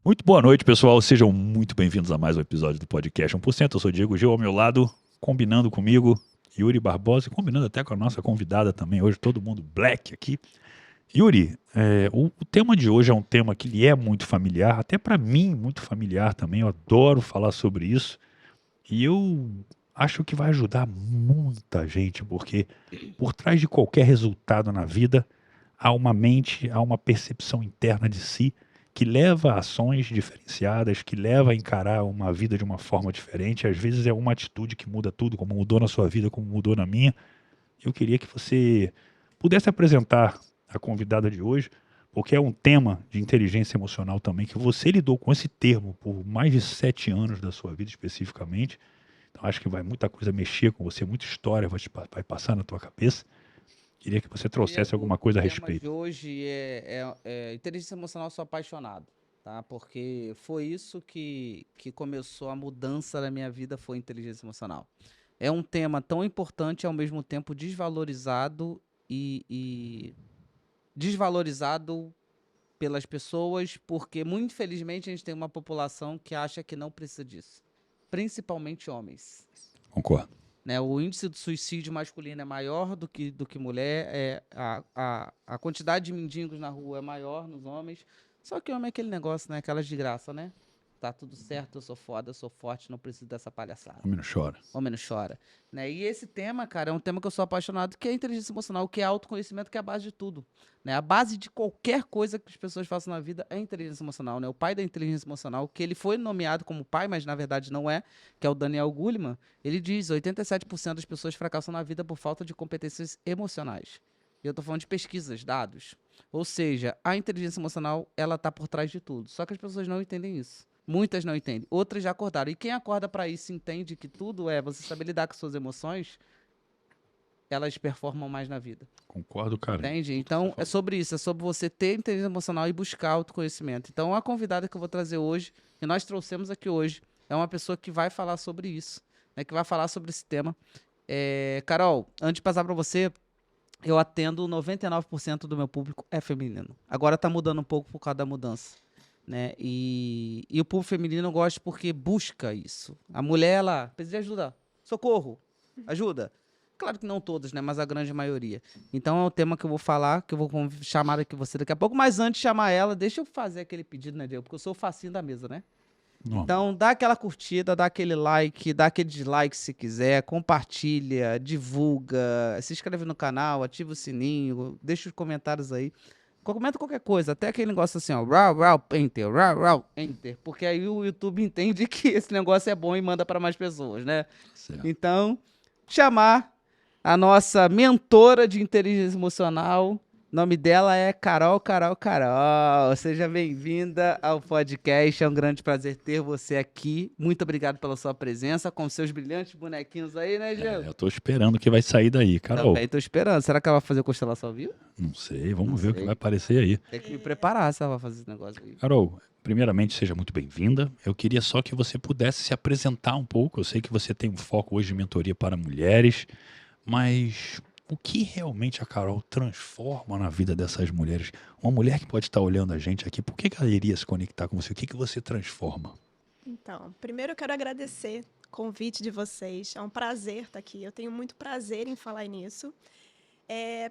Muito boa noite, pessoal. Sejam muito bem-vindos a mais um episódio do podcast 1%. Eu sou Diego Gil, ao meu lado, combinando comigo, Yuri Barbosa, e combinando até com a nossa convidada também hoje, todo mundo black aqui. Yuri, o tema de hoje é um tema que lhe é muito familiar, até para mim muito familiar também. Eu adoro falar sobre isso e eu acho que vai ajudar muita gente, porque por trás de qualquer resultado na vida há uma mente, há uma percepção interna de si que leva a ações diferenciadas, que leva a encarar uma vida de uma forma diferente. Às vezes é uma atitude que muda tudo, como mudou na sua vida, como mudou na minha. Eu queria que você pudesse apresentar a convidada de hoje, porque é um tema de inteligência emocional também, que você lidou com esse termo por mais de 7 anos da sua vida especificamente. Então acho que vai muita coisa mexer com você, muita história vai passar na tua cabeça. Queria que você trouxesse Diego, alguma coisa a o tema de respeito. hoje é inteligência emocional, sou apaixonado, tá? Porque foi isso que começou a mudança na minha vida, foi inteligência emocional. É um tema tão importante e ao mesmo tempo desvalorizado e desvalorizado pelas pessoas, porque muito infelizmente a gente tem uma população que acha que não precisa disso, principalmente homens. Concordo. Né, o índice do suicídio masculino é maior do que mulher, a quantidade de mendigos na rua é maior nos homens, só que homem é aquele negócio, né, aquelas de graça, né? Tá tudo certo, eu sou foda, eu sou forte, não preciso dessa palhaçada. Homem não chora. Homem não chora. Né? E esse tema, cara, é um tema que eu sou apaixonado, que é a inteligência emocional, que é autoconhecimento, que é a base de tudo. Né? A base de qualquer coisa que as pessoas façam na vida é a inteligência emocional. Né? O pai da inteligência emocional, que ele foi nomeado como pai, mas na verdade não é, que é o Daniel Goleman, ele diz 87% das pessoas fracassam na vida por falta de competências emocionais. E eu tô falando de pesquisas, dados. Ou seja, a inteligência emocional, ela tá por trás de tudo. Só que as pessoas não entendem isso. Muitas não entendem, outras já acordaram. E quem acorda para isso entende que tudo é você saber lidar com suas emoções, elas performam mais na vida. Concordo, cara. Entende? Tudo que Então, você é falou. sobre isso, é sobre você ter inteligência emocional e buscar autoconhecimento. Então, a convidada que eu vou trazer hoje, que nós trouxemos aqui hoje, é uma pessoa que vai falar sobre isso, né, que vai falar sobre esse tema. Carol, antes de passar para você, eu atendo 99% do meu público é feminino. Agora tá mudando um pouco por causa da mudança. Né? E o público feminino eu gosto porque busca isso. A mulher, ela precisa de ajuda. Socorro, ajuda. Claro que não todas, né? Mas a grande maioria. Então é um tema que eu vou falar, que eu vou chamar aqui você daqui a pouco. Mas antes de chamar ela, deixa eu fazer aquele pedido, né, Diego? Porque eu sou o facinho da mesa, né? Normal. Então dá aquela curtida, dá aquele like, dá aquele dislike se quiser, compartilha, divulga, se inscreve no canal, ativa o sininho, deixa os comentários aí. Comenta qualquer coisa, até aquele negócio assim, ó, raw, enter, porque aí o YouTube entende que esse negócio é bom e manda para mais pessoas, né? Certo. Então, chamar a nossa mentora de inteligência emocional, o nome dela é Carol. Seja bem-vinda ao podcast, é um grande prazer ter você aqui. Muito obrigado pela sua presença, com seus brilhantes bonequinhos aí, né, Diego? Eu tô esperando o que vai sair daí, Carol. Também tô esperando. Será que ela vai fazer constelação ao vivo? Não sei, vamos Não ver o que sei. vai aparecer aí. Tem que me preparar se ela vai fazer esse negócio aí. Carol, primeiramente, seja muito bem-vinda. Eu queria só que você pudesse se apresentar um pouco. Eu sei que você tem um foco hoje de mentoria para mulheres, mas o que realmente a Carol transforma na vida dessas mulheres? Uma mulher que pode estar olhando a gente aqui, por que ela iria se conectar com você? O que você transforma? Então, primeiro eu quero agradecer o convite de vocês. É um prazer estar aqui. Eu tenho muito prazer em falar nisso.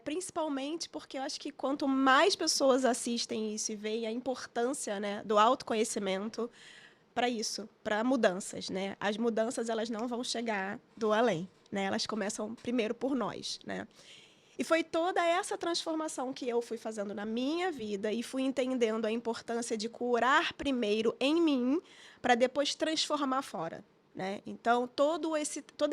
Principalmente porque eu acho que quanto mais pessoas assistem isso e veem a importância, né, do autoconhecimento para isso, para mudanças, né? As mudanças, elas não vão chegar do além, né? Elas começam primeiro por nós, né? E foi toda essa transformação que eu fui fazendo na minha vida e fui entendendo a importância de curar primeiro em mim para depois transformar fora. Né? Então, toda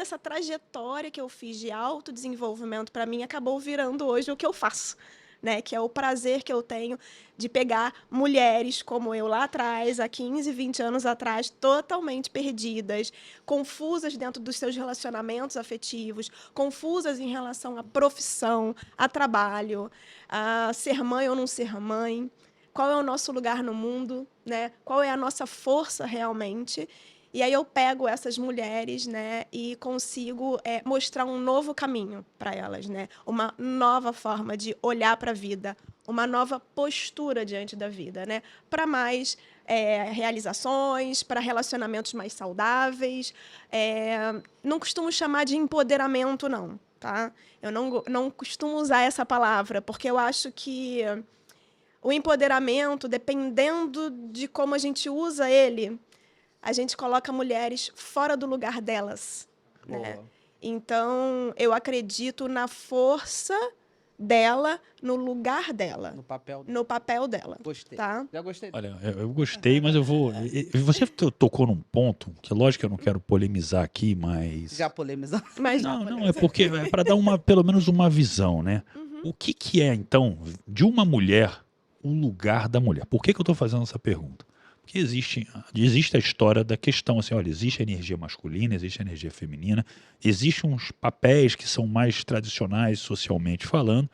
essa trajetória que eu fiz de autodesenvolvimento, para mim, acabou virando hoje o que eu faço. Né? Que é o prazer que eu tenho de pegar mulheres como eu lá atrás, há 15, 20 anos atrás, totalmente perdidas, confusas dentro dos seus relacionamentos afetivos, confusas em relação à profissão, a trabalho, a ser mãe ou não ser mãe, qual é o nosso lugar no mundo, né? Qual é a nossa força realmente. E aí eu pego essas mulheres, né, e consigo mostrar um novo caminho para elas, né? Uma nova forma de olhar para a vida, uma nova postura diante da vida, né? Para mais realizações, para relacionamentos mais saudáveis. Não costumo chamar de empoderamento, não, tá? Eu não costumo usar essa palavra, porque eu acho que o empoderamento, dependendo de como a gente usa ele, a gente coloca mulheres fora do lugar delas, né? Então, eu acredito na força dela, no lugar dela, no papel dela. Gostei. Tá? Já gostei. Olha, eu gostei, mas eu vou. Você tocou num ponto, que lógico que eu não quero polemizar aqui, mas. Já polemizando. Mas Não, é porque é para dar pelo menos uma visão, né? O que é, então, de uma mulher, o lugar da mulher? Por que eu estou fazendo essa pergunta? Porque existe a história da questão, assim, olha, existe a energia masculina, existe a energia feminina, existem uns papéis que são mais tradicionais socialmente falando,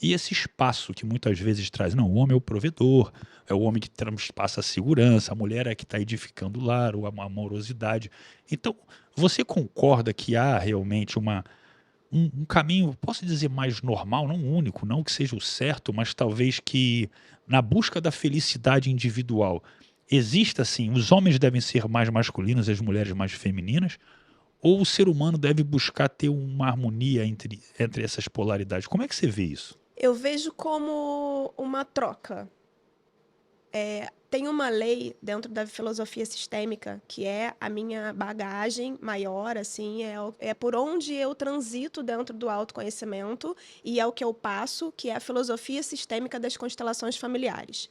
e esse espaço que muitas vezes traz, não, o homem é o provedor, é o homem que transpassa a segurança, a mulher é que está edificando o lar, a amorosidade. Então, você concorda que há realmente um caminho, posso dizer, mais normal, não único, não que seja o certo, mas talvez que na busca da felicidade individual exista, assim, os homens devem ser mais masculinos e as mulheres mais femininas, ou o ser humano deve buscar ter uma harmonia entre essas polaridades? Como é que você vê isso? eu vejo como uma troca. Tem uma lei dentro da filosofia sistêmica, que é a minha bagagem maior, assim, é por onde eu transito dentro do autoconhecimento e é o que eu passo, que é a filosofia sistêmica das constelações familiares.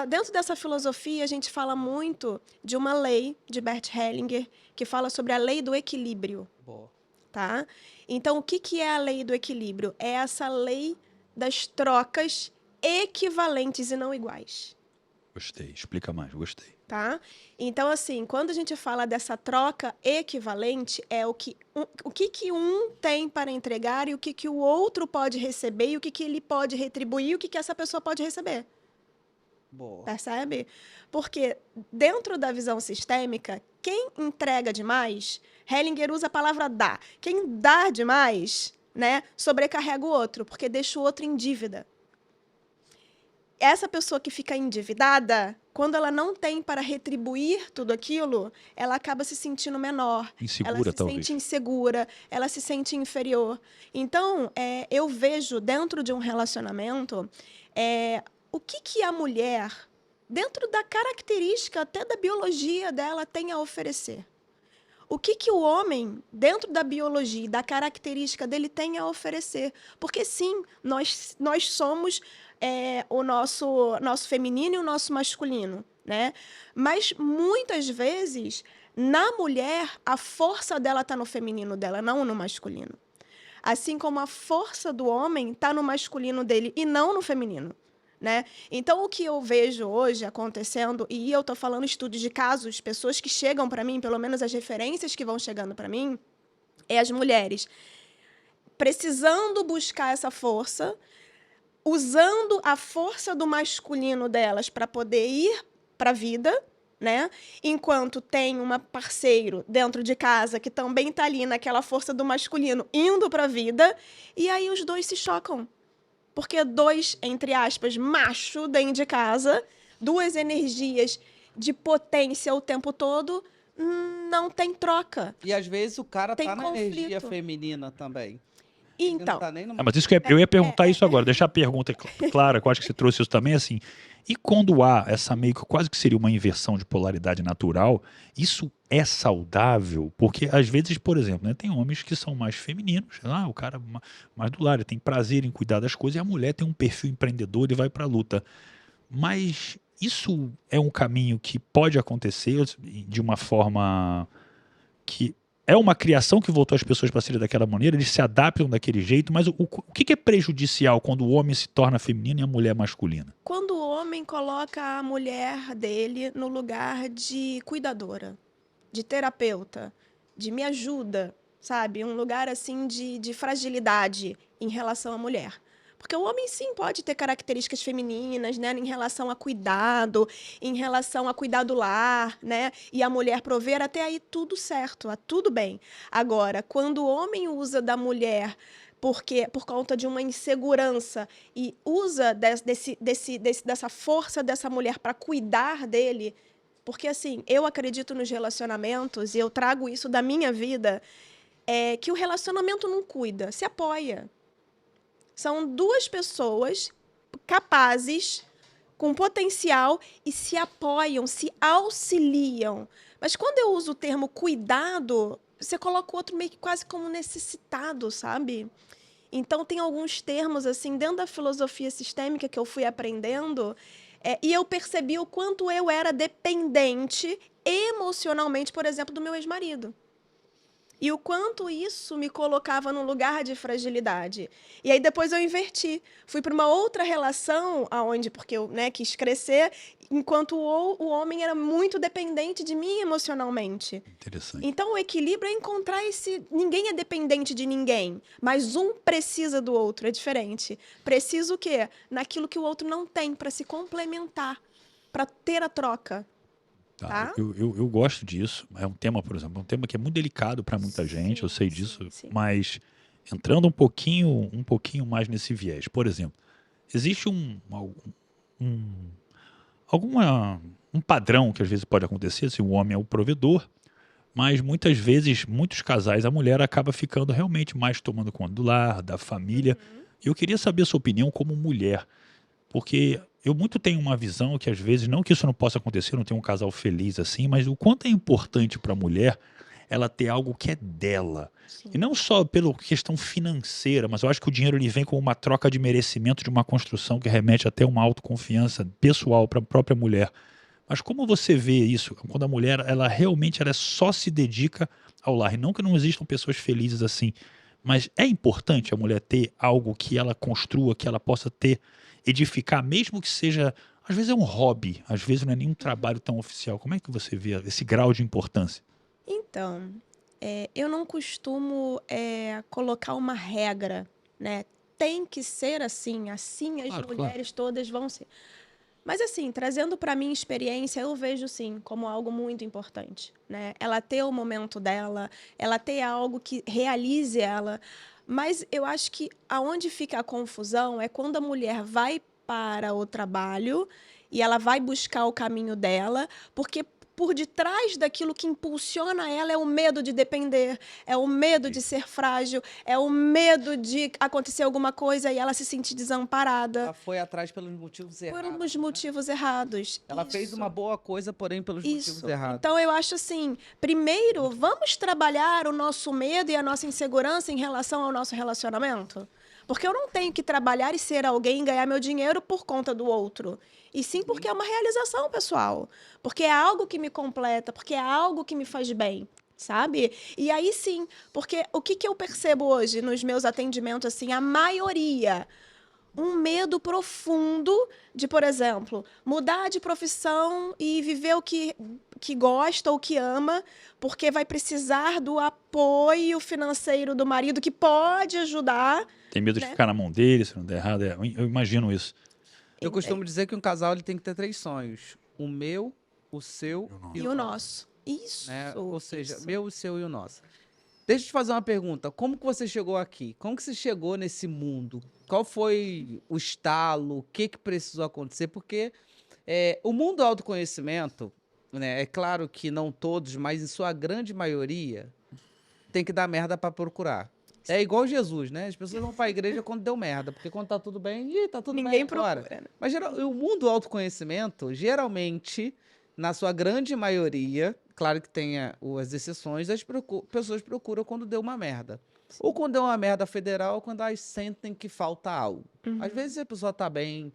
Dentro dessa filosofia, a gente fala muito de uma lei de Bert Hellinger, que fala sobre a lei do equilíbrio. Boa. Tá? Então, o que é a lei do equilíbrio? É essa lei das trocas equivalentes e não iguais. Gostei, explica mais, gostei. Tá? Então, assim, quando a gente fala dessa troca equivalente, é o que um tem para entregar e o que o outro pode receber e o que ele pode retribuir e o que essa pessoa pode receber. Boa. Percebe? Porque dentro da visão sistêmica, quem entrega demais, Hellinger usa a palavra dar. Quem dá demais, né, sobrecarrega o outro, porque deixa o outro em dívida. Essa pessoa que fica endividada, quando ela não tem para retribuir tudo aquilo, ela acaba se sentindo menor. Insegura, ela se talvez. sente insegura, ela se sente inferior. Então, eu vejo dentro de um relacionamento o que a mulher, dentro da característica até da biologia dela, tem a oferecer. O que o homem, dentro da biologia, da característica dele, tem a oferecer. Porque, sim, nós somos o nosso feminino e o nosso masculino, né? Mas, muitas vezes, na mulher, a força dela está no feminino dela, não no masculino. Assim como a força do homem está no masculino dele e não no feminino. Né? Então, o que eu vejo hoje acontecendo, e eu estou falando estudos de casos, pessoas que chegam para mim, pelo menos as referências que vão chegando para mim, é as mulheres precisando buscar essa força, usando a força do masculino delas para poder ir para a vida, né? Enquanto tem um parceiro dentro de casa que também está ali naquela força do masculino indo para a vida, e aí os dois se chocam. Porque dois, entre aspas, macho dentro de casa, duas energias de potência o tempo todo, não tem troca. E às vezes o cara Tem tá na conflito. energia feminina também. Então, Não tá nem no... Mas isso que eu ia perguntar isso agora, deixar a pergunta clara, que eu acho que você trouxe isso também, assim. E quando há essa meio que quase que seria uma inversão de polaridade natural, isso é saudável? Porque às vezes, por exemplo, né, tem homens que são mais femininos, o cara mais do lar, ele tem prazer em cuidar das coisas, e a mulher tem um perfil empreendedor e vai para a luta. Mas isso é um caminho que pode acontecer de uma forma que é uma criação que voltou as pessoas para serem daquela maneira, eles se adaptam daquele jeito, mas o que é prejudicial quando o homem se torna feminino e a mulher masculina? quando o homem coloca a mulher dele no lugar de cuidadora, de terapeuta, de me ajuda, sabe? Um lugar assim de fragilidade em relação à mulher. Porque o homem, sim, pode ter características femininas, né, em relação a cuidado, em relação a cuidar do lar, né, e a mulher prover, até aí tudo certo, tudo bem. Agora, quando o homem usa da mulher porque por conta de uma insegurança e usa dessa força dessa mulher para cuidar dele, porque assim, eu acredito nos relacionamentos e eu trago isso da minha vida, que o relacionamento não cuida, se apoia. São duas pessoas capazes, com potencial e se apoiam, se auxiliam. Mas quando eu uso o termo cuidado, você coloca o outro meio que quase como necessitado, sabe? Então, tem alguns termos, assim, dentro da filosofia sistêmica que eu fui aprendendo, e eu percebi o quanto eu era dependente emocionalmente, por exemplo, do meu ex-marido. E o quanto isso me colocava num lugar de fragilidade. E aí depois eu inverti. Fui para uma outra relação, porque eu quis crescer, enquanto o homem era muito dependente de mim emocionalmente. Interessante. Então, o equilíbrio é encontrar esse... Ninguém é dependente de ninguém, mas um precisa do outro, é diferente. Precisa o quê? Naquilo que o outro não tem, para se complementar, para ter a troca. Tá? Eu gosto disso. É um tema, por exemplo, um tema que é muito delicado para muita gente, eu sei disso, sim. mas entrando um pouquinho mais nesse viés. Por exemplo, existe um padrão que às vezes pode acontecer, se o homem é o provedor, mas muitas vezes, muitos casais, a mulher acaba ficando realmente mais tomando conta do lar, da família. E eu queria saber a sua opinião como mulher, porque eu muito tenho uma visão que às vezes, não que isso não possa acontecer, não tenho um casal feliz assim, mas o quanto é importante para a mulher ela ter algo que é dela. Sim. E não só pela questão financeira, mas eu acho que o dinheiro ele vem com uma troca de merecimento de uma construção que remete até uma autoconfiança pessoal para a própria mulher. Mas como você vê isso, quando a mulher ela realmente ela só se dedica ao lar? E não que não existam pessoas felizes assim, mas é importante a mulher ter algo que ela construa, que ela possa ter, edificar, mesmo que seja, às vezes é um hobby, às vezes não é nenhum trabalho tão oficial. Como é que você vê esse grau de importância? Então, eu não costumo colocar uma regra, né? Tem que ser assim as Claro, mulheres todas vão ser. Mas assim, trazendo para minha experiência, eu vejo sim como algo muito importante, né? Ela ter o momento dela, ela ter algo que realize ela. Mas eu acho que aonde fica a confusão é quando a mulher vai para o trabalho e ela vai buscar o caminho dela, porque por detrás daquilo que impulsiona ela é o medo de depender, é o medo de ser frágil, é o medo de acontecer alguma coisa e ela se sentir desamparada. Ela foi atrás pelos motivos errados. Pelos motivos errados. Ela fez uma boa coisa, porém pelos motivos errados. Então, eu acho assim, primeiro, vamos trabalhar o nosso medo e a nossa insegurança em relação ao nosso relacionamento? Porque eu não tenho que trabalhar e ser alguém e ganhar meu dinheiro por conta do outro. E sim porque é uma realização pessoal. Porque é algo que me completa, porque é algo que me faz bem, sabe? E aí sim, porque o que eu percebo hoje nos meus atendimentos, assim, a maioria... um medo profundo de, por exemplo, mudar de profissão e viver o que gosta ou que ama, porque vai precisar do apoio financeiro do marido, que pode ajudar. Tem medo de ficar na mão dele, se não der errado. Eu imagino isso. Eu costumo dizer que um casal ele tem que ter 3 sonhos. O meu, o seu e o nosso. Isso. Né? Ou seja, meu, o seu e o nosso. Deixa eu te fazer uma pergunta. Como que você chegou aqui? Como que você chegou nesse mundo? Qual foi o estalo? O que precisou acontecer? Porque o mundo do autoconhecimento, né, é claro que não todos, mas em sua grande maioria, tem que dar merda para procurar. É igual Jesus, né? As pessoas vão para a igreja quando deu merda, porque quando tá tudo bem, tá tudo Ninguém bem agora. procura, né? Mas o mundo do autoconhecimento, geralmente, na sua grande maioria, claro que tem as exceções, as pessoas procuram quando deu uma merda. Sim. Ou quando deu uma merda federal, ou quando elas sentem que falta algo. Às vezes a pessoa tá bem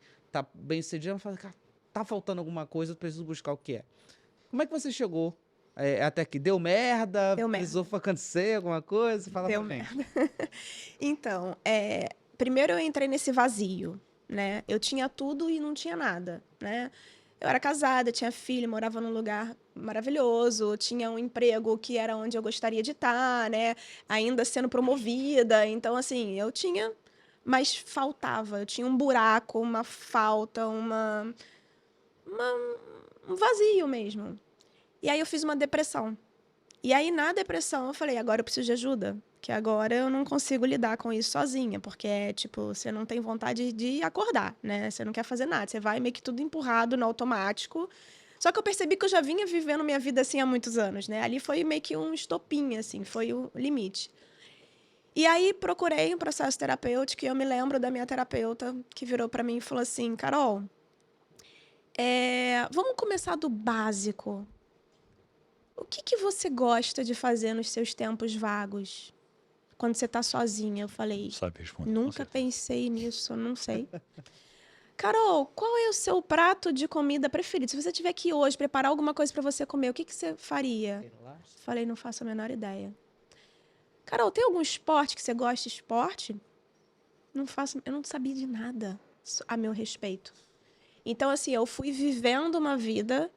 cedida, mas fala, cara, tá faltando alguma coisa, eu preciso buscar o que é. Como é que você chegou até aqui? Deu merda? Precisou acontecer alguma coisa? Fala pra mim. Então, primeiro eu entrei nesse vazio, né? Eu tinha tudo e não tinha nada, né? Eu era casada, tinha filho, morava num lugar maravilhoso, tinha um emprego que era onde eu gostaria de estar, né? Ainda sendo promovida. Então, assim, eu tinha, mas faltava. Eu tinha um buraco, uma falta, um vazio mesmo. E aí eu fiz uma depressão. E aí, na depressão, eu falei, agora eu preciso de ajuda. Que agora eu não consigo lidar com isso sozinha, porque é tipo, você não tem vontade de acordar, né? Você não quer fazer nada, você vai meio que tudo empurrado no automático. Só que eu percebi que eu já vinha vivendo minha vida assim há muitos anos, né? Ali foi meio que um estopim, assim, foi o limite. E aí procurei um processo terapêutico e eu me lembro da minha terapeuta que virou para mim e falou assim, Carol, vamos começar do básico. O que você gosta de fazer nos seus tempos vagos? Quando você está sozinha, eu falei, Não sabe responder. nunca pensei nisso, não sei. Carol, qual é o seu prato de comida preferido? Se você tiver aqui hoje, preparar alguma coisa para você comer, o que você faria? Falei, não faço a menor ideia. Carol, tem algum esporte que você gosta de esporte? Não faço, eu não sabia de nada a meu respeito. Então, assim, eu fui vivendo uma vida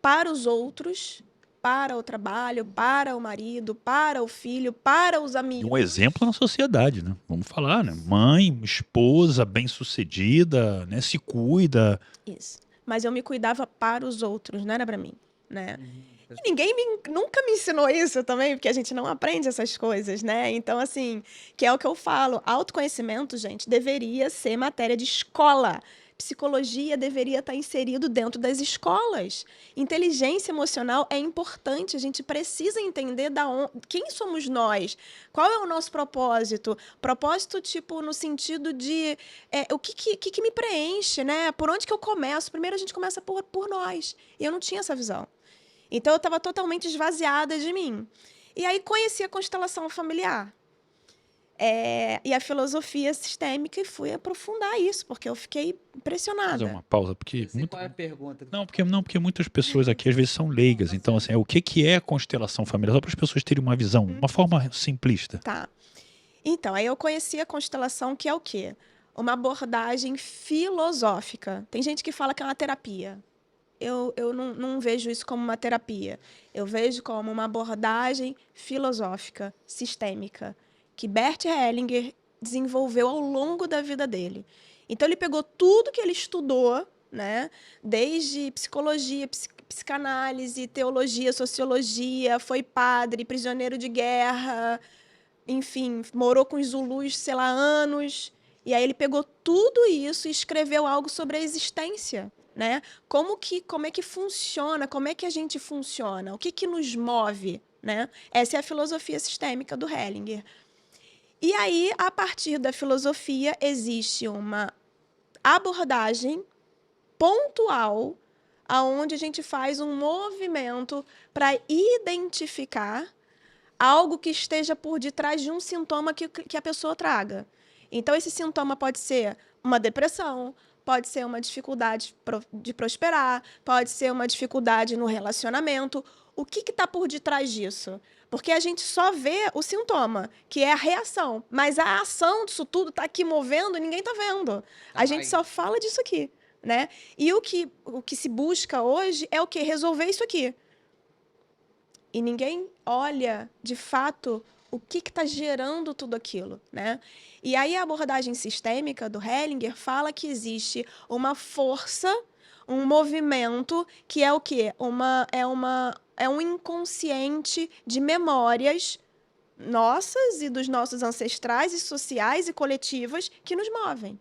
para os outros, para o trabalho, para o marido, para o filho, para os E amigos. um exemplo na sociedade, né? Vamos falar, né? Mãe, esposa, bem-sucedida, né? Se cuida. Isso. Mas eu me cuidava para os outros, não era para mim, né? E ninguém nunca me ensinou isso também, porque a gente não aprende essas coisas, né? Então, assim, que é o que eu falo, autoconhecimento, gente, deveria ser matéria de escola. Psicologia deveria estar inserido dentro das escolas. Inteligência emocional é importante, a gente precisa entender quem somos nós, qual é o nosso propósito. Propósito, tipo, no sentido de o que me preenche, né? Por onde que eu começo? Primeiro a gente começa por nós. E eu não tinha essa visão. Então, eu estava totalmente esvaziada de mim. E aí, conheci a constelação familiar. E a filosofia sistêmica e fui aprofundar isso, porque eu fiquei impressionada. Fazer uma pausa, porque Qual é a pergunta? porque muitas pessoas aqui às vezes são leigas. Então, assim, o que é constelação familiar? Só para as pessoas terem uma visão, uma forma simplista. Tá. Então, aí eu conheci a constelação, que é o quê? Uma abordagem filosófica. Tem gente que fala que é uma terapia. Eu não vejo isso como uma terapia. Eu vejo como uma abordagem filosófica, sistêmica, que Bert Hellinger desenvolveu ao longo da vida dele. Então, ele pegou tudo que ele estudou, né? Desde psicologia, psicanálise, teologia, sociologia, foi padre, prisioneiro de guerra, enfim, morou com os Zulus, sei lá, anos. E aí ele pegou tudo isso e escreveu algo sobre a existência, né? Como é que funciona, como é que a gente funciona, o que nos move, né? Essa é a filosofia sistêmica do Hellinger. E aí, a partir da filosofia, existe uma abordagem pontual aonde a gente faz um movimento para identificar algo que esteja por detrás de um sintoma que a pessoa traga. Então, esse sintoma pode ser uma depressão, pode ser uma dificuldade de prosperar, pode ser uma dificuldade no relacionamento. O que está por detrás disso? Porque a gente só vê o sintoma, que é a reação. Mas a ação disso tudo está aqui movendo e ninguém está vendo. A gente só fala disso aqui, né? E o que se busca hoje é o quê? Resolver isso aqui. E ninguém olha, de fato, o que está gerando tudo aquilo, né? E aí a abordagem sistêmica do Hellinger fala que existe uma força, um movimento que é o quê? É um inconsciente de memórias nossas e dos nossos ancestrais e sociais e coletivas que nos movem.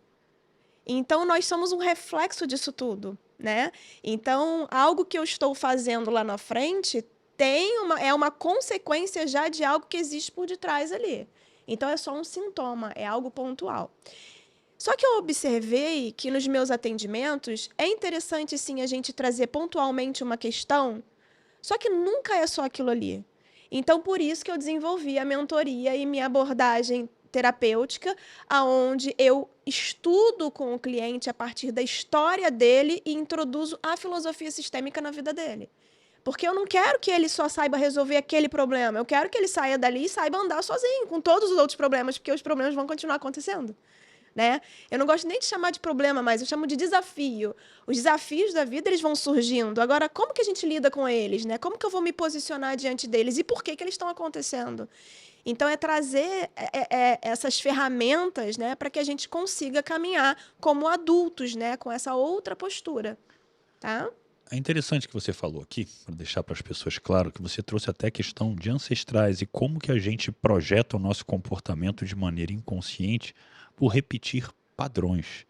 Então, nós somos um reflexo disso tudo, né? Então, algo que eu estou fazendo lá na frente é uma consequência já de algo que existe por detrás ali. Então, é só um sintoma, é algo pontual. Só que eu observei que nos meus atendimentos é interessante, sim, a gente trazer pontualmente uma questão, só que nunca é só aquilo ali. Então, por isso que eu desenvolvi a mentoria e minha abordagem terapêutica, aonde eu estudo com o cliente a partir da história dele e introduzo a filosofia sistêmica na vida dele. Porque eu não quero que ele só saiba resolver aquele problema. Eu quero que ele saia dali e saiba andar sozinho, com todos os outros problemas, porque os problemas vão continuar acontecendo. Né? Eu não gosto nem de chamar de problema, mas eu chamo de desafio. Os desafios da vida, eles vão surgindo. Agora, como que a gente lida com eles? Né? Como que eu vou me posicionar diante deles? E por que eles estão acontecendo? Então, é trazer essas ferramentas, né, para que a gente consiga caminhar como adultos, né, com essa outra postura. Tá? É interessante que você falou aqui, para deixar para as pessoas claro, que você trouxe até a questão de ancestrais e como que a gente projeta o nosso comportamento de maneira inconsciente por repetir padrões.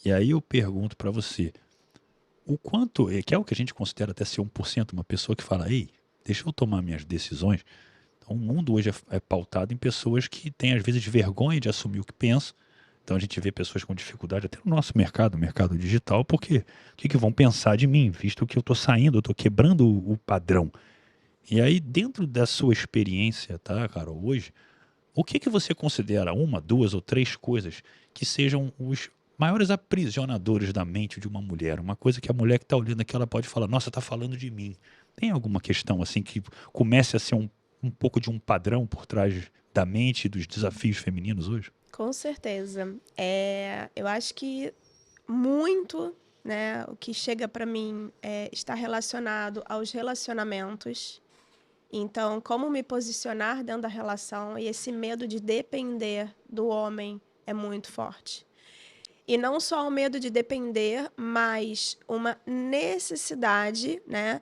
E aí eu pergunto para você, o quanto, que é o que a gente considera até ser 1%, uma pessoa que fala, ei, deixa eu tomar minhas decisões. Então, o mundo hoje é pautado em pessoas que têm, às vezes, vergonha de assumir o que pensam. Então, a gente vê pessoas com dificuldade até no nosso mercado, mercado digital, porque o que vão pensar de mim, visto que eu estou saindo, eu estou quebrando o padrão. E aí, dentro da sua experiência, tá, Carol, hoje, o que você considera uma, duas ou três coisas que sejam os maiores aprisionadores da mente de uma mulher? Uma coisa que a mulher que está olhando aqui, ela pode falar, nossa, está falando de mim. Tem alguma questão assim que comece a ser um pouco de um padrão por trás da mente e dos desafios femininos hoje? Com certeza. Eu acho que muito, né, o que chega para mim está relacionado aos relacionamentos. Então, como me posicionar dentro da relação e esse medo de depender do homem é muito forte. E não só o medo de depender, mas uma necessidade, né?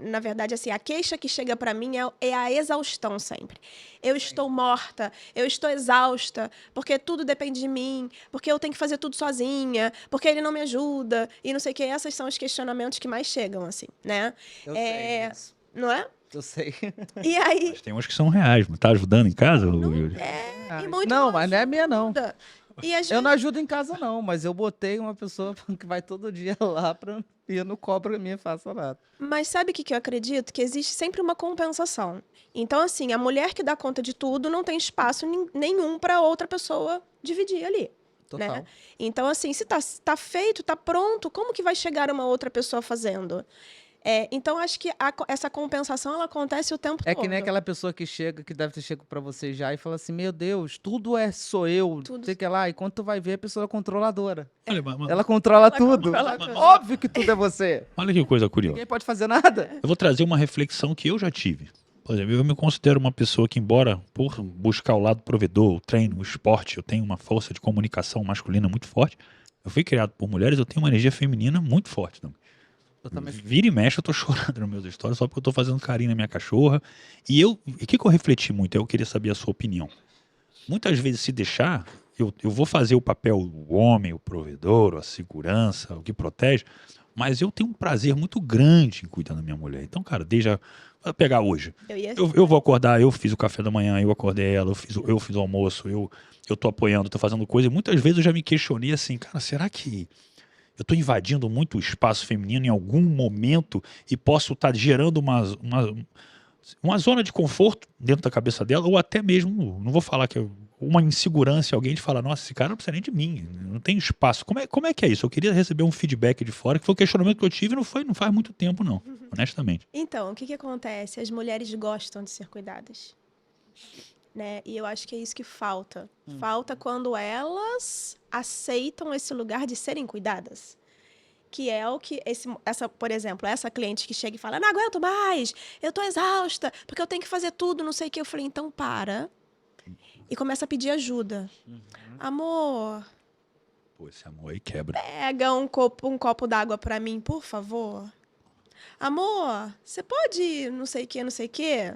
Na verdade, assim, a queixa que chega para mim é a exaustão sempre. Eu estou morta, eu estou exausta, porque tudo depende de mim, porque eu tenho que fazer tudo sozinha, porque ele não me ajuda, e não sei o que. Esses são os questionamentos que mais chegam, assim, né? Eu sei disso. Não é? Eu sei. E aí... Mas tem uns que são reais, tá ajudando em casa, Yuri? E muito Não, mas não é minha, não. ajuda. E às Eu não ajudo em casa, não, mas eu botei uma pessoa que vai todo dia lá pra ir no cobra minha e faça nada. Mas sabe o que eu acredito? Que existe sempre uma compensação. Então, assim, a mulher que dá conta de tudo não tem espaço nenhum para outra pessoa dividir ali. Total. Né? Então, assim, se tá feito, tá pronto, como que vai chegar uma outra pessoa fazendo? Então, acho que essa compensação ela acontece o tempo todo. É que nem aquela pessoa que chega, que deve ter chegado pra você já e fala assim, meu Deus, tudo sou eu, Tudo. sei que lá, e quando tu vai ver, a pessoa é controladora. Olha, mas Ela controla Ela tudo. controla tudo. Óbvio que tudo é você. olha que coisa curiosa. Ninguém pode fazer nada. Eu vou trazer uma reflexão que eu já tive. Por exemplo, eu me considero uma pessoa que, embora por buscar o lado provedor, o treino, o esporte, eu tenho uma força de comunicação masculina muito forte. Eu fui criado por mulheres, eu tenho uma energia feminina muito forte também. Totalmente. Vira e mexe, eu tô chorando nos meus stories só porque eu tô fazendo carinho na minha cachorra. E o que eu refleti muito, eu queria saber a sua opinião. Muitas vezes, se deixar, eu vou fazer o papel do homem, o provedor, a segurança, o que protege, mas eu tenho um prazer muito grande em cuidar da minha mulher. Então, cara, vou pegar hoje. Eu vou acordar, eu fiz o café da manhã, eu acordei ela, eu fiz o almoço, eu tô apoiando, tô fazendo coisa. E muitas vezes eu já me questionei assim, cara, será que eu estou invadindo muito o espaço feminino em algum momento e posso estar gerando uma zona de conforto dentro da cabeça dela, ou até mesmo, não vou falar que uma insegurança, alguém de falar, nossa, esse cara não precisa nem de mim, não tem espaço. Como é que é isso? Eu queria receber um feedback de fora, que foi o questionamento que eu tive, não faz muito tempo não, honestamente. Então, o que acontece? As mulheres gostam de ser cuidadas. Né? E eu acho que é isso que falta. Falta quando elas aceitam esse lugar de serem cuidadas. Que é o que por exemplo, essa cliente que chega e fala, não aguento mais, eu tô exausta, porque eu tenho que fazer tudo, não sei o que. Eu falei, então para. E começa a pedir ajuda. Amor, Pô, esse amor aí quebra. pega um copo d'água pra mim, por favor. Amor, você pode não sei o que, não sei o que?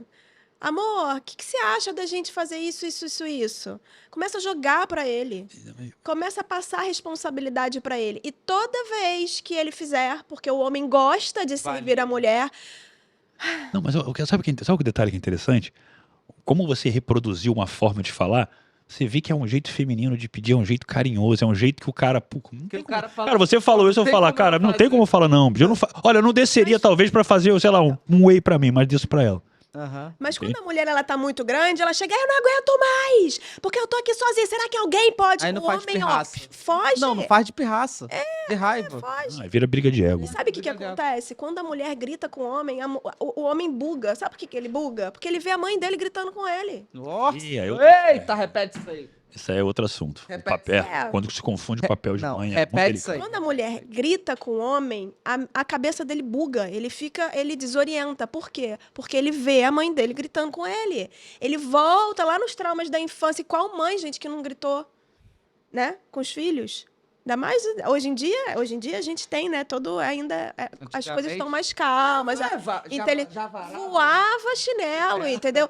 Amor, o que você acha da gente fazer isso? Começa a jogar pra ele. Começa a passar a responsabilidade pra ele. E toda vez que ele fizer, porque o homem gosta de servir a mulher... Não, mas sabe o detalhe que é interessante? Como você reproduziu uma forma de falar, você vê que é um jeito feminino de pedir, é um jeito carinhoso, é um jeito que o cara... Cara, você falou isso, eu vou falar, cara, não tem como eu falar não. Olha, eu não desceria talvez pra fazer, sei lá, um whey pra mim, mas disso pra ela. Mas quando a mulher ela tá muito grande, ela chega, eu não aguento mais, porque eu tô aqui sozinha. Será que alguém pode? Aí não o faz homem, pirraça. foge. Não faz de pirraça. De raiva. Foge. Aí vira briga de ego. E sabe o que acontece? Quando a mulher grita com o homem, o homem buga. Sabe por que ele buga? Porque ele vê a mãe dele gritando com ele. Nossa. Eita, repete isso aí. Isso aí é outro assunto. O Repete. papel, quando se confunde o papel de Não, mãe, é muito repete isso aí. delicado. Quando a mulher grita com o homem, a cabeça dele buga, ele desorienta. Por quê? Porque ele vê a mãe dele gritando com ele. Ele volta lá nos traumas da infância. E qual mãe, gente, que não gritou, né? Com os filhos? Ainda mais hoje em dia a gente tem, né, as coisas estão mais calmas. Voava chinelo, entendeu?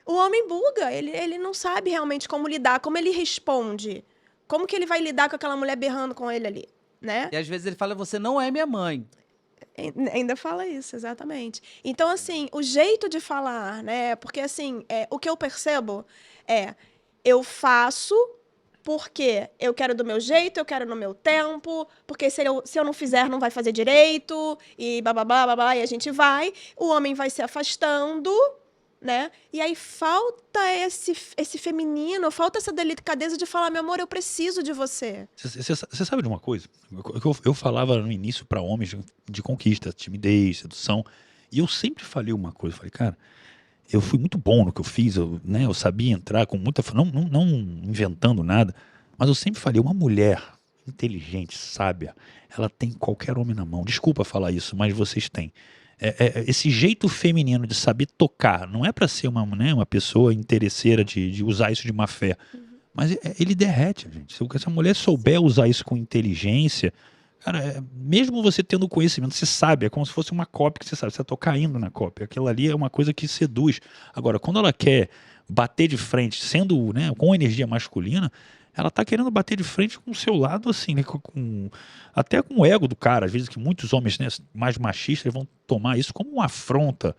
O homem buga, ele não sabe realmente como lidar, como ele responde. Como que ele vai lidar com aquela mulher berrando com ele ali, né? E às vezes ele fala, você não é minha mãe. Ainda fala isso, exatamente. Então, assim, o jeito de falar, né? Porque, assim, o que eu percebo eu faço porque eu quero do meu jeito, eu quero no meu tempo, porque se eu não fizer, não vai fazer direito, e bababá, babá, e a gente vai. O homem vai se afastando, né? E aí falta esse feminino, falta essa delicadeza de falar, meu amor, eu preciso de você. Você sabe de uma coisa? Eu falava no início para homens de conquista, timidez, sedução, e eu sempre falei uma coisa, falei, cara, eu fui muito bom no que eu fiz, eu sabia entrar com muita... Não inventando nada, mas eu sempre falei, uma mulher inteligente, sábia, ela tem qualquer homem na mão. Desculpa falar isso, mas vocês têm. Esse jeito feminino de saber tocar, não é para ser uma pessoa interesseira de usar isso de má fé, mas ele derrete, gente. Se essa mulher souber usar isso com inteligência... Cara, mesmo você tendo conhecimento, você sabe, é como se fosse uma cópia que você sabe, você está caindo na cópia. Aquilo ali é uma coisa que seduz. Agora, quando ela quer bater de frente, sendo, né, com energia masculina, ela está querendo bater de frente com o seu lado, assim, né, até com o ego do cara. Às vezes que muitos homens, né, mais machistas vão tomar isso como uma afronta.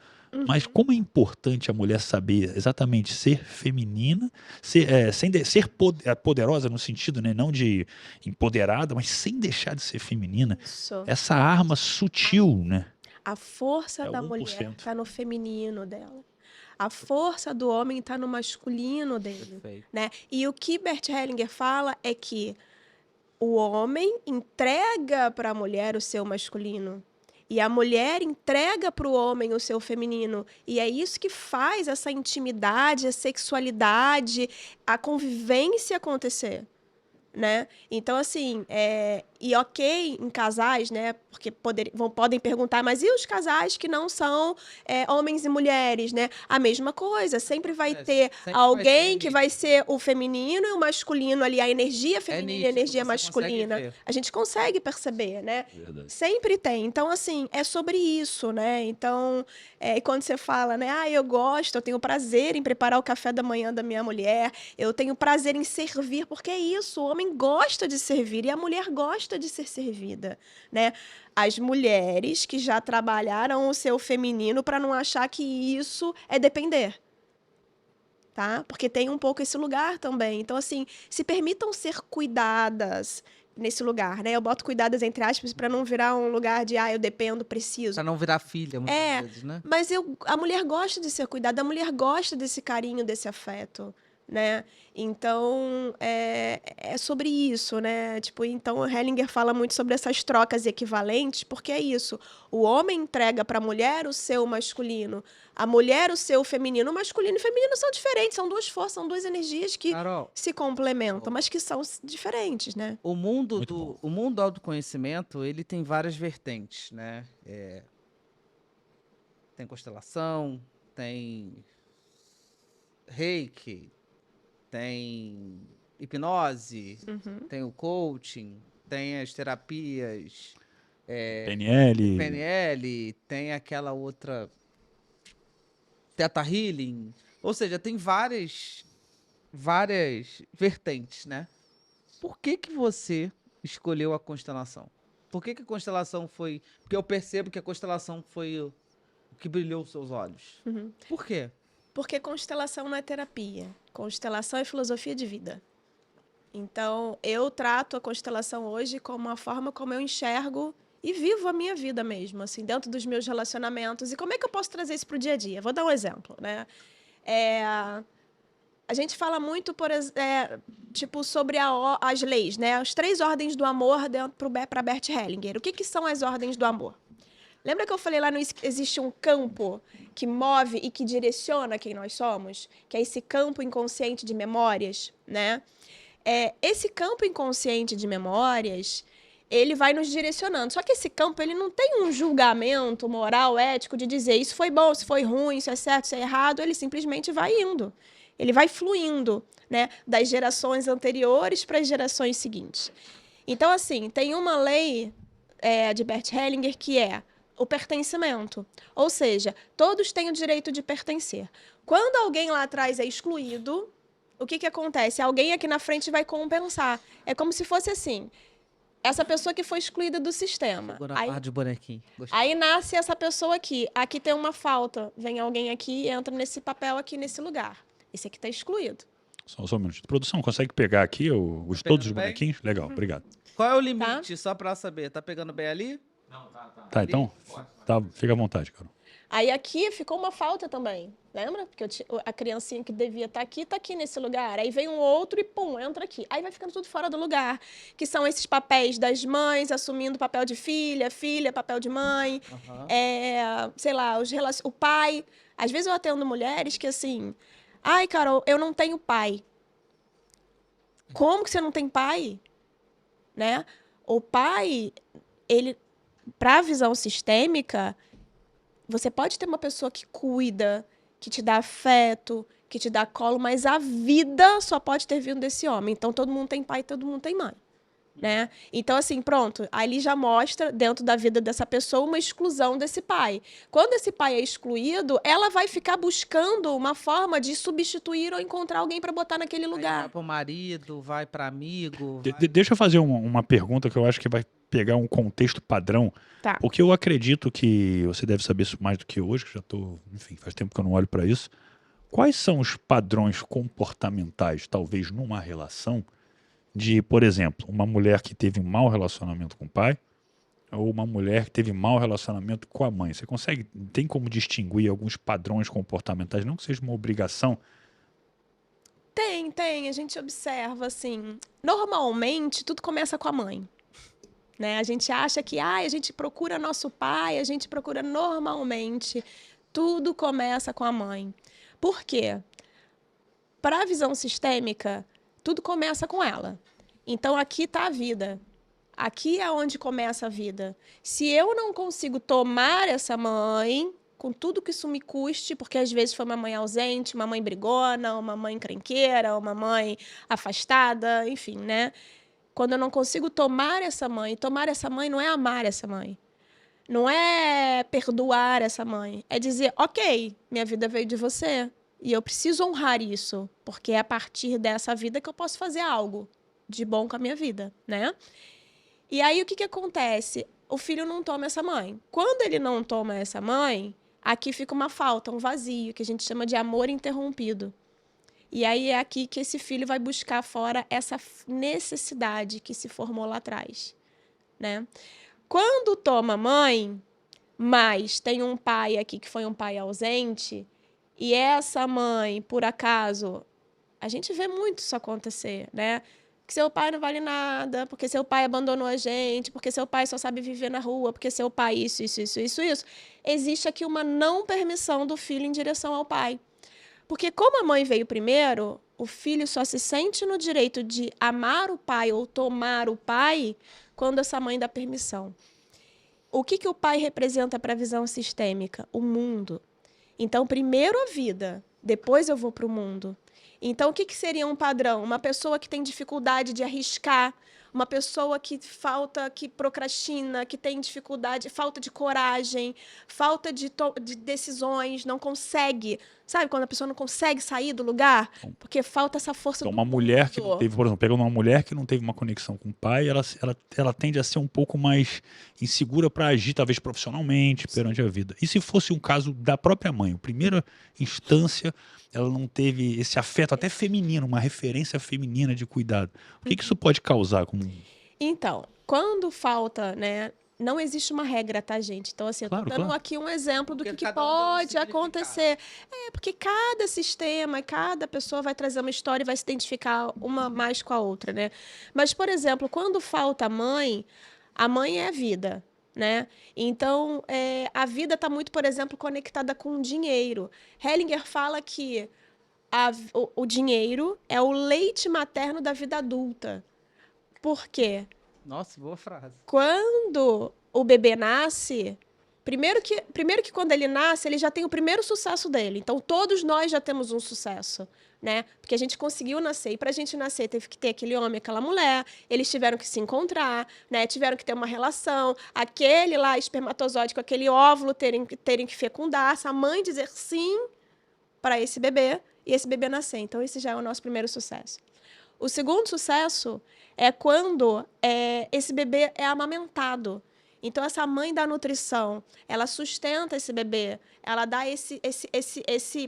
Mas como é importante a mulher saber exatamente ser feminina, ser poderosa no sentido, né, não de empoderada, mas sem deixar de ser feminina. Isso. Essa arma sutil, né? A força da 1%. mulher está no feminino dela. A força do homem está no masculino dele. Perfeito. Né? E o que Bert Hellinger fala é que o homem entrega para a mulher o seu masculino. E a mulher entrega para o homem o seu feminino. E é isso que faz essa intimidade, a sexualidade, a convivência acontecer. Né? Então, assim, e ok em casais, né? Porque podem perguntar, mas e os casais que não são homens e mulheres, né? A mesma coisa, sempre vai ter sempre alguém vai ter que vai ser o feminino e o masculino ali, a energia feminina e a nítido, energia você consegue masculina. ver. A gente consegue perceber, né? Verdade. Sempre tem. Então, assim, é sobre isso, né? Então, e quando você fala, né? Eu tenho prazer em preparar o café da manhã da minha mulher, eu tenho prazer em servir, porque é isso, o homem gosta de servir e a mulher gosta de ser servida, né? As mulheres que já trabalharam o seu feminino para não achar que isso é depender. Tá? Porque tem um pouco esse lugar também. Então, assim, se permitam ser cuidadas nesse lugar, né? Eu boto cuidadas entre aspas para não virar um lugar de, eu dependo, preciso. Pra não virar filha, muitas vezes, né? Mas a mulher gosta de ser cuidada, a mulher gosta desse carinho, desse afeto, né? Então, é sobre isso, né? Tipo, então, o Hellinger fala muito sobre essas trocas equivalentes, porque é isso. O homem entrega para a mulher o seu masculino, a mulher o seu feminino. O masculino e o feminino são diferentes, são duas forças, são duas energias que Carol, se complementam, mas que são diferentes, né? o mundo Muito bom. o mundo do autoconhecimento, ele tem várias vertentes, né? Tem constelação, tem reiki, tem hipnose, tem o coaching, tem as terapias, PNL. PNL, tem aquela outra Theta Healing. Ou seja, tem várias vertentes, né? Por que você escolheu a constelação? Por que a constelação foi... Porque eu percebo que a constelação foi o que brilhou os seus olhos. Por quê? Porque constelação não é terapia. Constelação é filosofia de vida. Então, eu trato a constelação hoje como a forma como eu enxergo e vivo a minha vida mesmo, assim, dentro dos meus relacionamentos. E como é que eu posso trazer isso para o dia a dia? Vou dar um exemplo, né? A gente fala muito, tipo, sobre as leis, né? As 3 ordens do amor para Bert Hellinger. O que são as ordens do amor? Lembra que eu falei lá no existe um campo que move e que direciona quem nós somos? Que é esse campo inconsciente de memórias, né? Esse campo inconsciente de memórias, ele vai nos direcionando. Só que esse campo, ele não tem um julgamento moral, ético, de dizer isso foi bom, isso foi ruim, isso é certo, isso é errado. Ele simplesmente vai indo. Ele vai fluindo, né? Das gerações anteriores para as gerações seguintes. Então, assim, tem uma lei de Bert Hellinger que é o pertencimento. Ou seja, todos têm o direito de pertencer. Quando alguém lá atrás é excluído, o que acontece? Alguém aqui na frente vai compensar. É como se fosse assim, essa pessoa que foi excluída do sistema. Chegou na parte de bonequinho. Gostei. Aí nasce essa pessoa aqui. Aqui tem uma falta. Vem alguém aqui e entra nesse papel aqui, nesse lugar. Esse aqui está excluído. Só um minuto. Produção, consegue pegar aqui todos os pegando bem? bonequinhos? Legal, obrigado. Qual é o limite, só pra saber? Tá pegando bem ali? Tá, então, fica à vontade, cara. Aí aqui ficou uma falta também, lembra? Porque a criancinha que devia estar aqui, está aqui nesse lugar. Aí vem um outro e pum, entra aqui. Aí vai ficando tudo fora do lugar. Que são esses papéis das mães assumindo papel de filha, filha, papel de mãe. Sei lá, o pai. Às vezes eu atendo mulheres que assim, ai, Carol, eu não tenho pai. Como que você não tem pai? Né? O pai, ele, para a visão sistêmica, você pode ter uma pessoa que cuida, que te dá afeto, que te dá colo, mas a vida só pode ter vindo desse homem. Então, todo mundo tem pai, todo mundo tem mãe. Né? Então, assim, pronto, ali já mostra, dentro da vida dessa pessoa, uma exclusão desse pai. Quando esse pai é excluído, ela vai ficar buscando uma forma de substituir ou encontrar alguém para botar naquele Aí lugar. vai pro marido, vai para amigo. Deixa eu fazer uma pergunta que eu acho que vai pegar um contexto padrão. Tá. Porque eu acredito que você deve saber isso mais do que hoje, que já tô, enfim, faz tempo que eu não olho para isso. Quais são os padrões comportamentais, talvez numa relação, de, por exemplo, uma mulher que teve um mau relacionamento com o pai ou uma mulher que teve mau relacionamento com a mãe? Você tem como distinguir alguns padrões comportamentais, não que seja uma obrigação? Tem. A gente observa, assim, normalmente tudo começa com a mãe. Né? A gente acha que a gente procura nosso pai, a gente procura normalmente. Tudo começa com a mãe. Por quê? Para a visão sistêmica, tudo começa com ela. Então, aqui está a vida. Aqui é onde começa a vida. Se eu não consigo tomar essa mãe, com tudo que isso me custe, porque às vezes foi uma mãe ausente, uma mãe brigona, uma mãe encrenqueira, uma mãe afastada, enfim, né? Quando eu não consigo tomar essa mãe não é amar essa mãe. Não é perdoar essa mãe. É dizer, ok, minha vida veio de você. E eu preciso honrar isso. Porque é a partir dessa vida que eu posso fazer algo de bom com a minha vida, né? E aí, o que acontece? O filho não toma essa mãe. Quando ele não toma essa mãe, aqui fica uma falta, um vazio, que a gente chama de amor interrompido. E aí é aqui que esse filho vai buscar fora essa necessidade que se formou lá atrás, né? Quando toma mãe, mas tem um pai aqui que foi um pai ausente, e essa mãe, por acaso, a gente vê muito isso acontecer, né? Que seu pai não vale nada, porque seu pai abandonou a gente, porque seu pai só sabe viver na rua, porque seu pai isso. Existe aqui uma não permissão do filho em direção ao pai. Porque como a mãe veio primeiro, o filho só se sente no direito de amar o pai ou tomar o pai quando essa mãe dá permissão. O que o pai representa para a visão sistêmica? O mundo. Então, primeiro a vida, depois eu vou para o mundo. Então, o que seria um padrão? Uma pessoa que tem dificuldade de arriscar, uma pessoa que procrastina, que tem dificuldade, falta de coragem, falta de decisões, não consegue. Sabe quando a pessoa não consegue sair do lugar? Porque falta essa força Então, do uma mulher que mundo. não teve, por exemplo, pegando uma mulher que não teve uma conexão com o pai, ela tende a ser um pouco mais insegura para agir, talvez profissionalmente, perante a vida. E se fosse um caso da própria mãe, a primeira instância, ela não teve esse afeto até feminino, uma referência feminina de cuidado. O que isso pode causar? Então, quando falta, né? Não existe uma regra, tá, gente? Então, assim, eu tô dando aqui um exemplo do que pode acontecer. Porque cada sistema, cada pessoa vai trazer uma história e vai se identificar uma mais com a outra, né? Mas, por exemplo, quando falta a mãe é a vida, né? Então, a vida está muito, por exemplo, conectada com o dinheiro. Hellinger fala que o dinheiro é o leite materno da vida adulta. Por quê? Nossa, boa frase. Quando o bebê nasce, Primeiro que quando ele nasce, ele já tem o primeiro sucesso dele. Então, todos nós já temos um sucesso, né? Porque a gente conseguiu nascer. E para a gente nascer, teve que ter aquele homem, aquela mulher. Eles tiveram que se encontrar, né? Tiveram que ter uma relação. Aquele lá, espermatozoide, com aquele óvulo terem que fecundar. Essa mãe dizer sim para esse bebê. E esse bebê nascer. Então, esse já é o nosso primeiro sucesso. O segundo sucesso é quando esse bebê é amamentado. Então, essa mãe da nutrição, ela sustenta esse bebê, ela dá esse...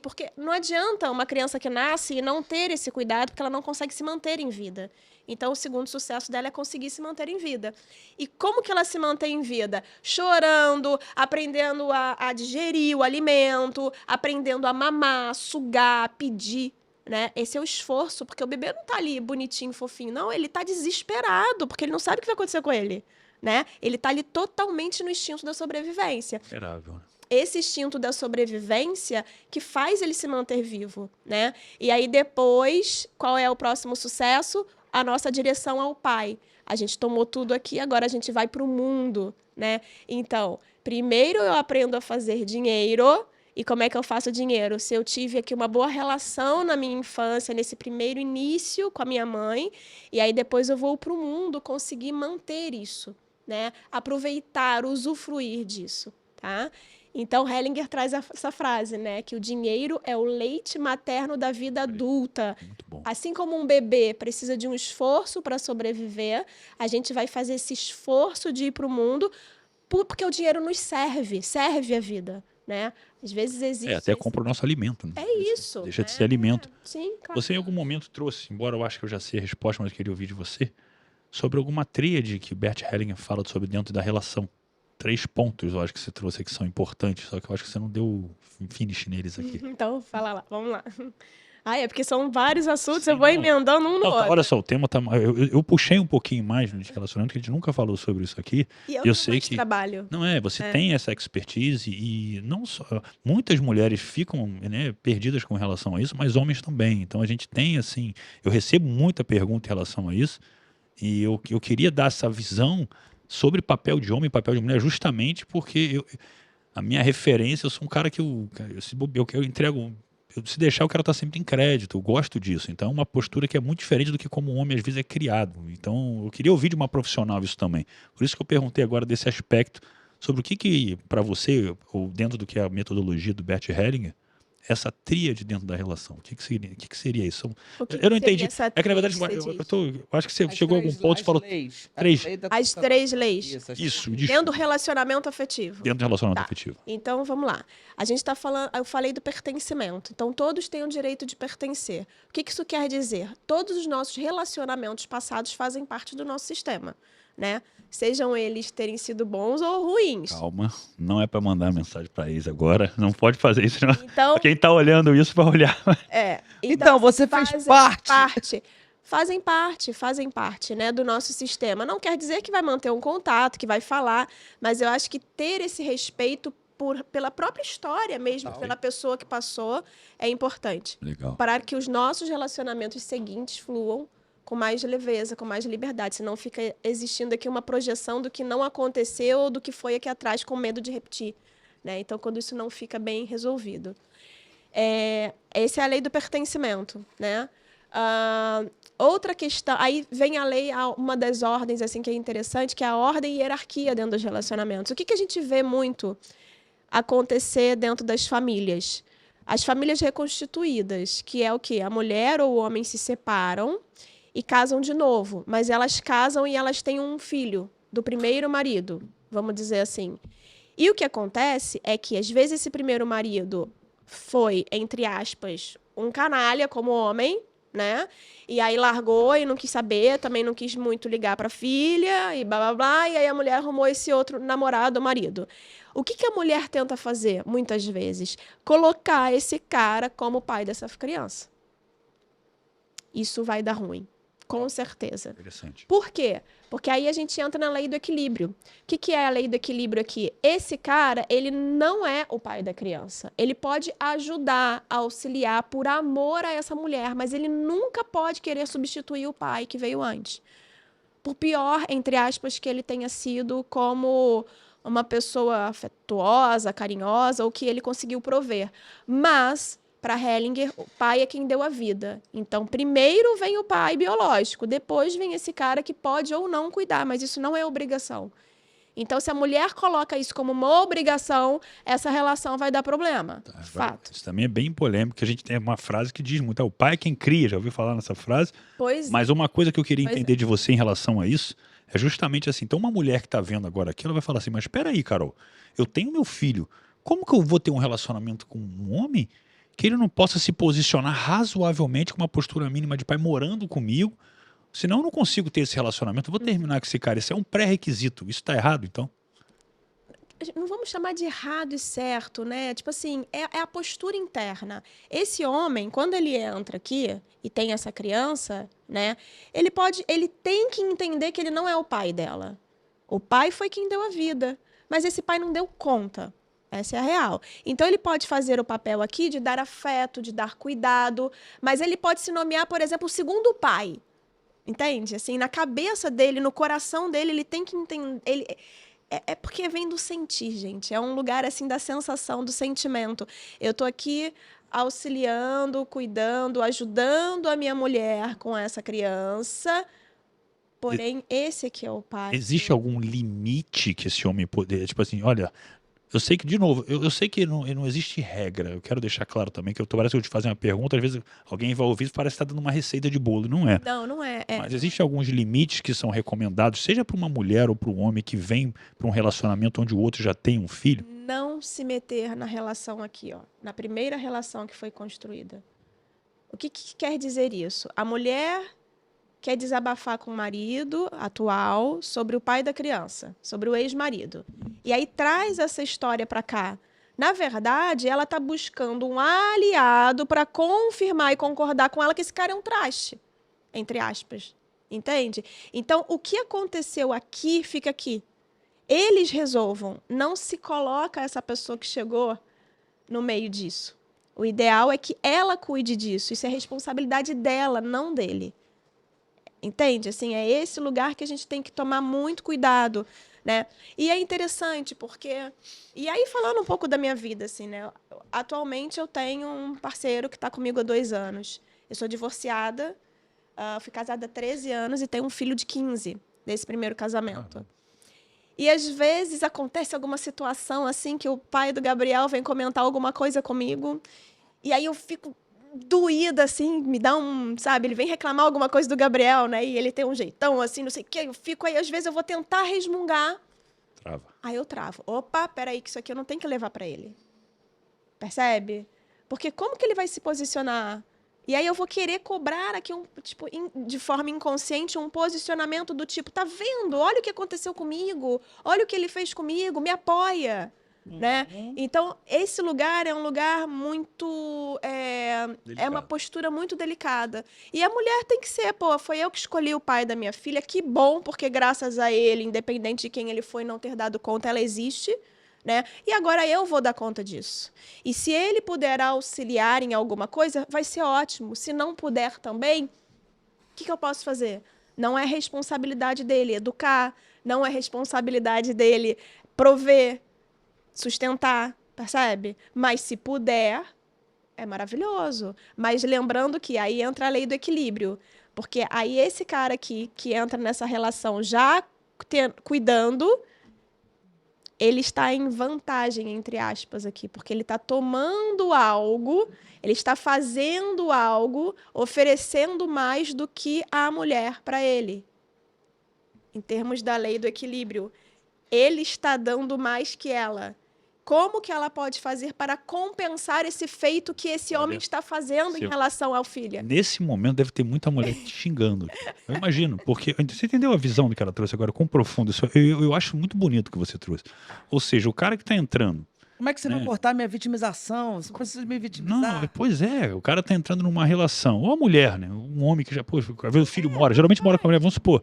Porque não adianta uma criança que nasce e não ter esse cuidado, porque ela não consegue se manter em vida. Então, o segundo sucesso dela é conseguir se manter em vida. E como que ela se mantém em vida? Chorando, aprendendo a digerir o alimento, aprendendo a mamar, sugar, pedir. Né? Esse é o esforço, porque o bebê não está ali bonitinho, fofinho. Não, ele está desesperado, porque ele não sabe o que vai acontecer com ele. Né? Ele está ali totalmente no instinto da sobrevivência. Esperável. Esse instinto da sobrevivência que faz ele se manter vivo, né? E aí depois, qual é o próximo sucesso? A nossa direção ao pai. A gente tomou tudo aqui, agora a gente vai para o mundo, né? Então, primeiro eu aprendo a fazer dinheiro. E como é que eu faço dinheiro? Se eu tive aqui uma boa relação na minha infância, nesse primeiro início com a minha mãe, e aí depois eu vou para o mundo conseguir manter isso. Né? Aproveitar, usufruir disso, tá? Então, Hellinger traz essa frase, né? Que o dinheiro é o leite materno da vida adulta. Muito bom. Assim como um bebê precisa de um esforço para sobreviver, a gente vai fazer esse esforço de ir para o mundo porque o dinheiro nos serve a vida, né? Às vezes existe... Até compra o nosso alimento. Né? É isso. Deixa de ser alimento. Sim, claro. Você em algum momento trouxe, embora eu acho que eu já sei a resposta, mas eu queria ouvir de você, sobre alguma tríade que Bert Hellinger fala sobre dentro da relação. 3 pontos, eu acho que você trouxe que são importantes, só que eu acho que você não deu finish neles aqui. Então, fala lá, vamos lá. É porque são vários assuntos, Sim, eu vou não. emendando um no outro. Olha só, o tema tá... Eu puxei um pouquinho mais de relacionamento, que a gente nunca falou sobre isso aqui. E eu Eu tenho sei mais que... trabalho. Não você tem essa expertise e não só... Muitas mulheres ficam, né, perdidas com relação a isso, mas homens também. Então a gente tem, assim... Eu recebo muita pergunta em relação a isso e eu queria dar essa visão sobre papel de homem e papel de mulher justamente porque a minha referência, eu sou um cara que eu entrego... Se deixar, eu quero estar sempre em crédito, eu gosto disso. Então é uma postura que é muito diferente do que como um homem às vezes é criado. Então eu queria ouvir de uma profissional isso também. Por isso que eu perguntei agora desse aspecto, sobre o que para você, ou dentro do que é a metodologia do Bert Hellinger, essa tríade dentro da relação. O que seria isso? Eu não entendi. É que na verdade, eu acho que você chegou a algum ponto e falou... As 3 leis. Isso, Dentro do relacionamento afetivo. Dentro do relacionamento afetivo. Então, vamos lá. A gente está falando... Eu falei do pertencimento. Então, todos têm o direito de pertencer. O que isso quer dizer? Todos os nossos relacionamentos passados fazem parte do nosso sistema, né? Sejam eles terem sido bons ou ruins. Calma, não é para mandar mensagem para ex agora. Não pode fazer isso. Não. Então, quem está olhando isso vai olhar. Então você fez parte. Fazem parte, né, do nosso sistema. Não quer dizer que vai manter um contato, que vai falar, mas eu acho que ter esse respeito pela própria história mesmo, pela pessoa que passou, é importante. Legal. Para que os nossos relacionamentos seguintes fluam com mais leveza, com mais liberdade. Senão fica existindo aqui uma projeção do que não aconteceu ou do que foi aqui atrás com medo de repetir. Né? Então, quando isso não fica bem resolvido. Essa é a lei do pertencimento. Né? Outra questão... Aí vem a lei, uma das ordens assim, que é interessante, que é a ordem e hierarquia dentro dos relacionamentos. O que a gente vê muito acontecer dentro das famílias? As famílias reconstituídas, que é o quê? A mulher ou o homem se separam e casam de novo, mas elas casam e elas têm um filho do primeiro marido, vamos dizer assim. E o que acontece é que, às vezes, esse primeiro marido foi, entre aspas, um canalha como homem, né? E aí largou e não quis saber, também não quis muito ligar para a filha e blá, blá, blá, e aí a mulher arrumou esse outro namorado ou marido. O que a mulher tenta fazer, muitas vezes? Colocar esse cara como pai dessa criança. Isso vai dar ruim. Com certeza. Interessante. Por quê? Porque aí a gente entra na lei do equilíbrio. O que é a lei do equilíbrio aqui? Esse cara, ele não é o pai da criança. Ele pode ajudar, auxiliar por amor a essa mulher, mas ele nunca pode querer substituir o pai que veio antes. Por pior, entre aspas, que ele tenha sido como uma pessoa afetuosa, carinhosa, o que ele conseguiu prover. Mas, para Hellinger, o pai é quem deu a vida. Então, primeiro vem o pai biológico, depois vem esse cara que pode ou não cuidar, mas isso não é obrigação. Então, se a mulher coloca isso como uma obrigação, essa relação vai dar problema. Fato. Isso também é bem polêmico, que a gente tem uma frase que diz muito, o pai é quem cria, já ouviu falar nessa frase? Pois Mas uma coisa que eu queria entender de você em relação a isso, é justamente assim, então uma mulher que está vendo agora aqui, ela vai falar assim, mas espera aí, Carol, eu tenho meu filho, como que eu vou ter um relacionamento com um homem que ele não possa se posicionar razoavelmente com uma postura mínima de pai morando comigo? Senão eu não consigo ter esse relacionamento, eu vou terminar com esse cara. Isso é um pré-requisito. Isso está errado, então? Não vamos chamar de errado e certo, né? Tipo assim, é a postura interna. Esse homem, quando ele entra aqui e tem essa criança, né? Ele tem que entender que ele não é o pai dela. O pai foi quem deu a vida. Mas esse pai não deu conta. Essa é a real. Então, ele pode fazer o papel aqui de dar afeto, de dar cuidado, mas ele pode se nomear, por exemplo, o segundo pai. Entende? Assim, na cabeça dele, no coração dele, ele tem que entender. É porque vem do sentir, gente. É um lugar assim da sensação, do sentimento. Eu tô aqui auxiliando, cuidando, ajudando a minha mulher com essa criança. Porém, esse aqui é o pai. Existe algum limite que esse homem poder, tipo assim, olha, eu sei que, de novo, eu sei que não existe regra. Eu quero deixar claro também que parece que eu te fazer uma pergunta, às vezes alguém vai ouvir e parece que está dando uma receita de bolo. Não é. Não é. Mas existem alguns limites que são recomendados, seja para uma mulher ou para um homem que vem para um relacionamento onde o outro já tem um filho? Não se meter na relação aqui, ó, na primeira relação que foi construída. O que quer dizer isso? A mulher quer desabafar com o marido atual sobre o pai da criança, sobre o ex-marido. E aí traz essa história para cá. Na verdade, ela está buscando um aliado para confirmar e concordar com ela que esse cara é um traste, entre aspas. Entende? Então, o que aconteceu aqui, fica aqui. Eles resolvam. Não se coloca essa pessoa que chegou no meio disso. O ideal é que ela cuide disso. Isso é responsabilidade dela, não dele. Entende? Assim, é esse lugar que a gente tem que tomar muito cuidado, né? E é interessante porque... E aí, falando um pouco da minha vida, assim, né? Atualmente, eu tenho um parceiro que está comigo há 2 anos. Eu sou divorciada, fui casada há 13 anos e tenho um filho de 15 desse primeiro casamento. E, às vezes, acontece alguma situação, assim, que o pai do Gabriel vem comentar alguma coisa comigo e aí eu fico... doída, assim, me dá sabe, ele vem reclamar alguma coisa do Gabriel, né, e ele tem um jeitão, assim, não sei o quê, eu fico aí, às vezes eu vou tentar resmungar. Trava. Aí eu travo. Opa, peraí, que isso aqui eu não tenho que levar pra ele. Percebe? Porque como que ele vai se posicionar? E aí eu vou querer cobrar aqui, de forma inconsciente, um posicionamento do tipo, tá vendo? Olha o que aconteceu comigo, olha o que ele fez comigo, me apoia. Né? Então, esse lugar é um lugar muito... É uma postura muito delicada. E a mulher tem que ser, foi eu que escolhi o pai da minha filha, que bom, porque graças a ele, independente de quem ele foi, não ter dado conta, ela existe, né? E agora eu vou dar conta disso. E se ele puder auxiliar em alguma coisa, vai ser ótimo. Se não puder também, o que eu posso fazer? Não é responsabilidade dele educar, não é responsabilidade dele prover, sustentar, percebe? Mas se puder, é maravilhoso. Mas lembrando que aí entra a lei do equilíbrio. Porque aí esse cara aqui, que entra nessa relação já cuidando, ele está em vantagem, entre aspas, aqui. Porque ele está tomando algo, ele está fazendo algo, oferecendo mais do que a mulher para ele. Em termos da lei do equilíbrio. Ele está dando mais que ela. Como que ela pode fazer para compensar esse feito que esse homem está fazendo em relação ao filho? Nesse momento deve ter muita mulher te xingando. Eu imagino, porque você entendeu a visão do que ela trouxe agora, quão profundo isso. Eu acho muito bonito o que você trouxe. Ou seja, o cara que está entrando... Como é que você vai cortar minha vitimização? Você precisa me vitimizar? Não, pois é, o cara está entrando numa relação. Ou a mulher, né? Um homem que já... Pô, às vezes o filho mora, geralmente mora com a mulher, vamos supor.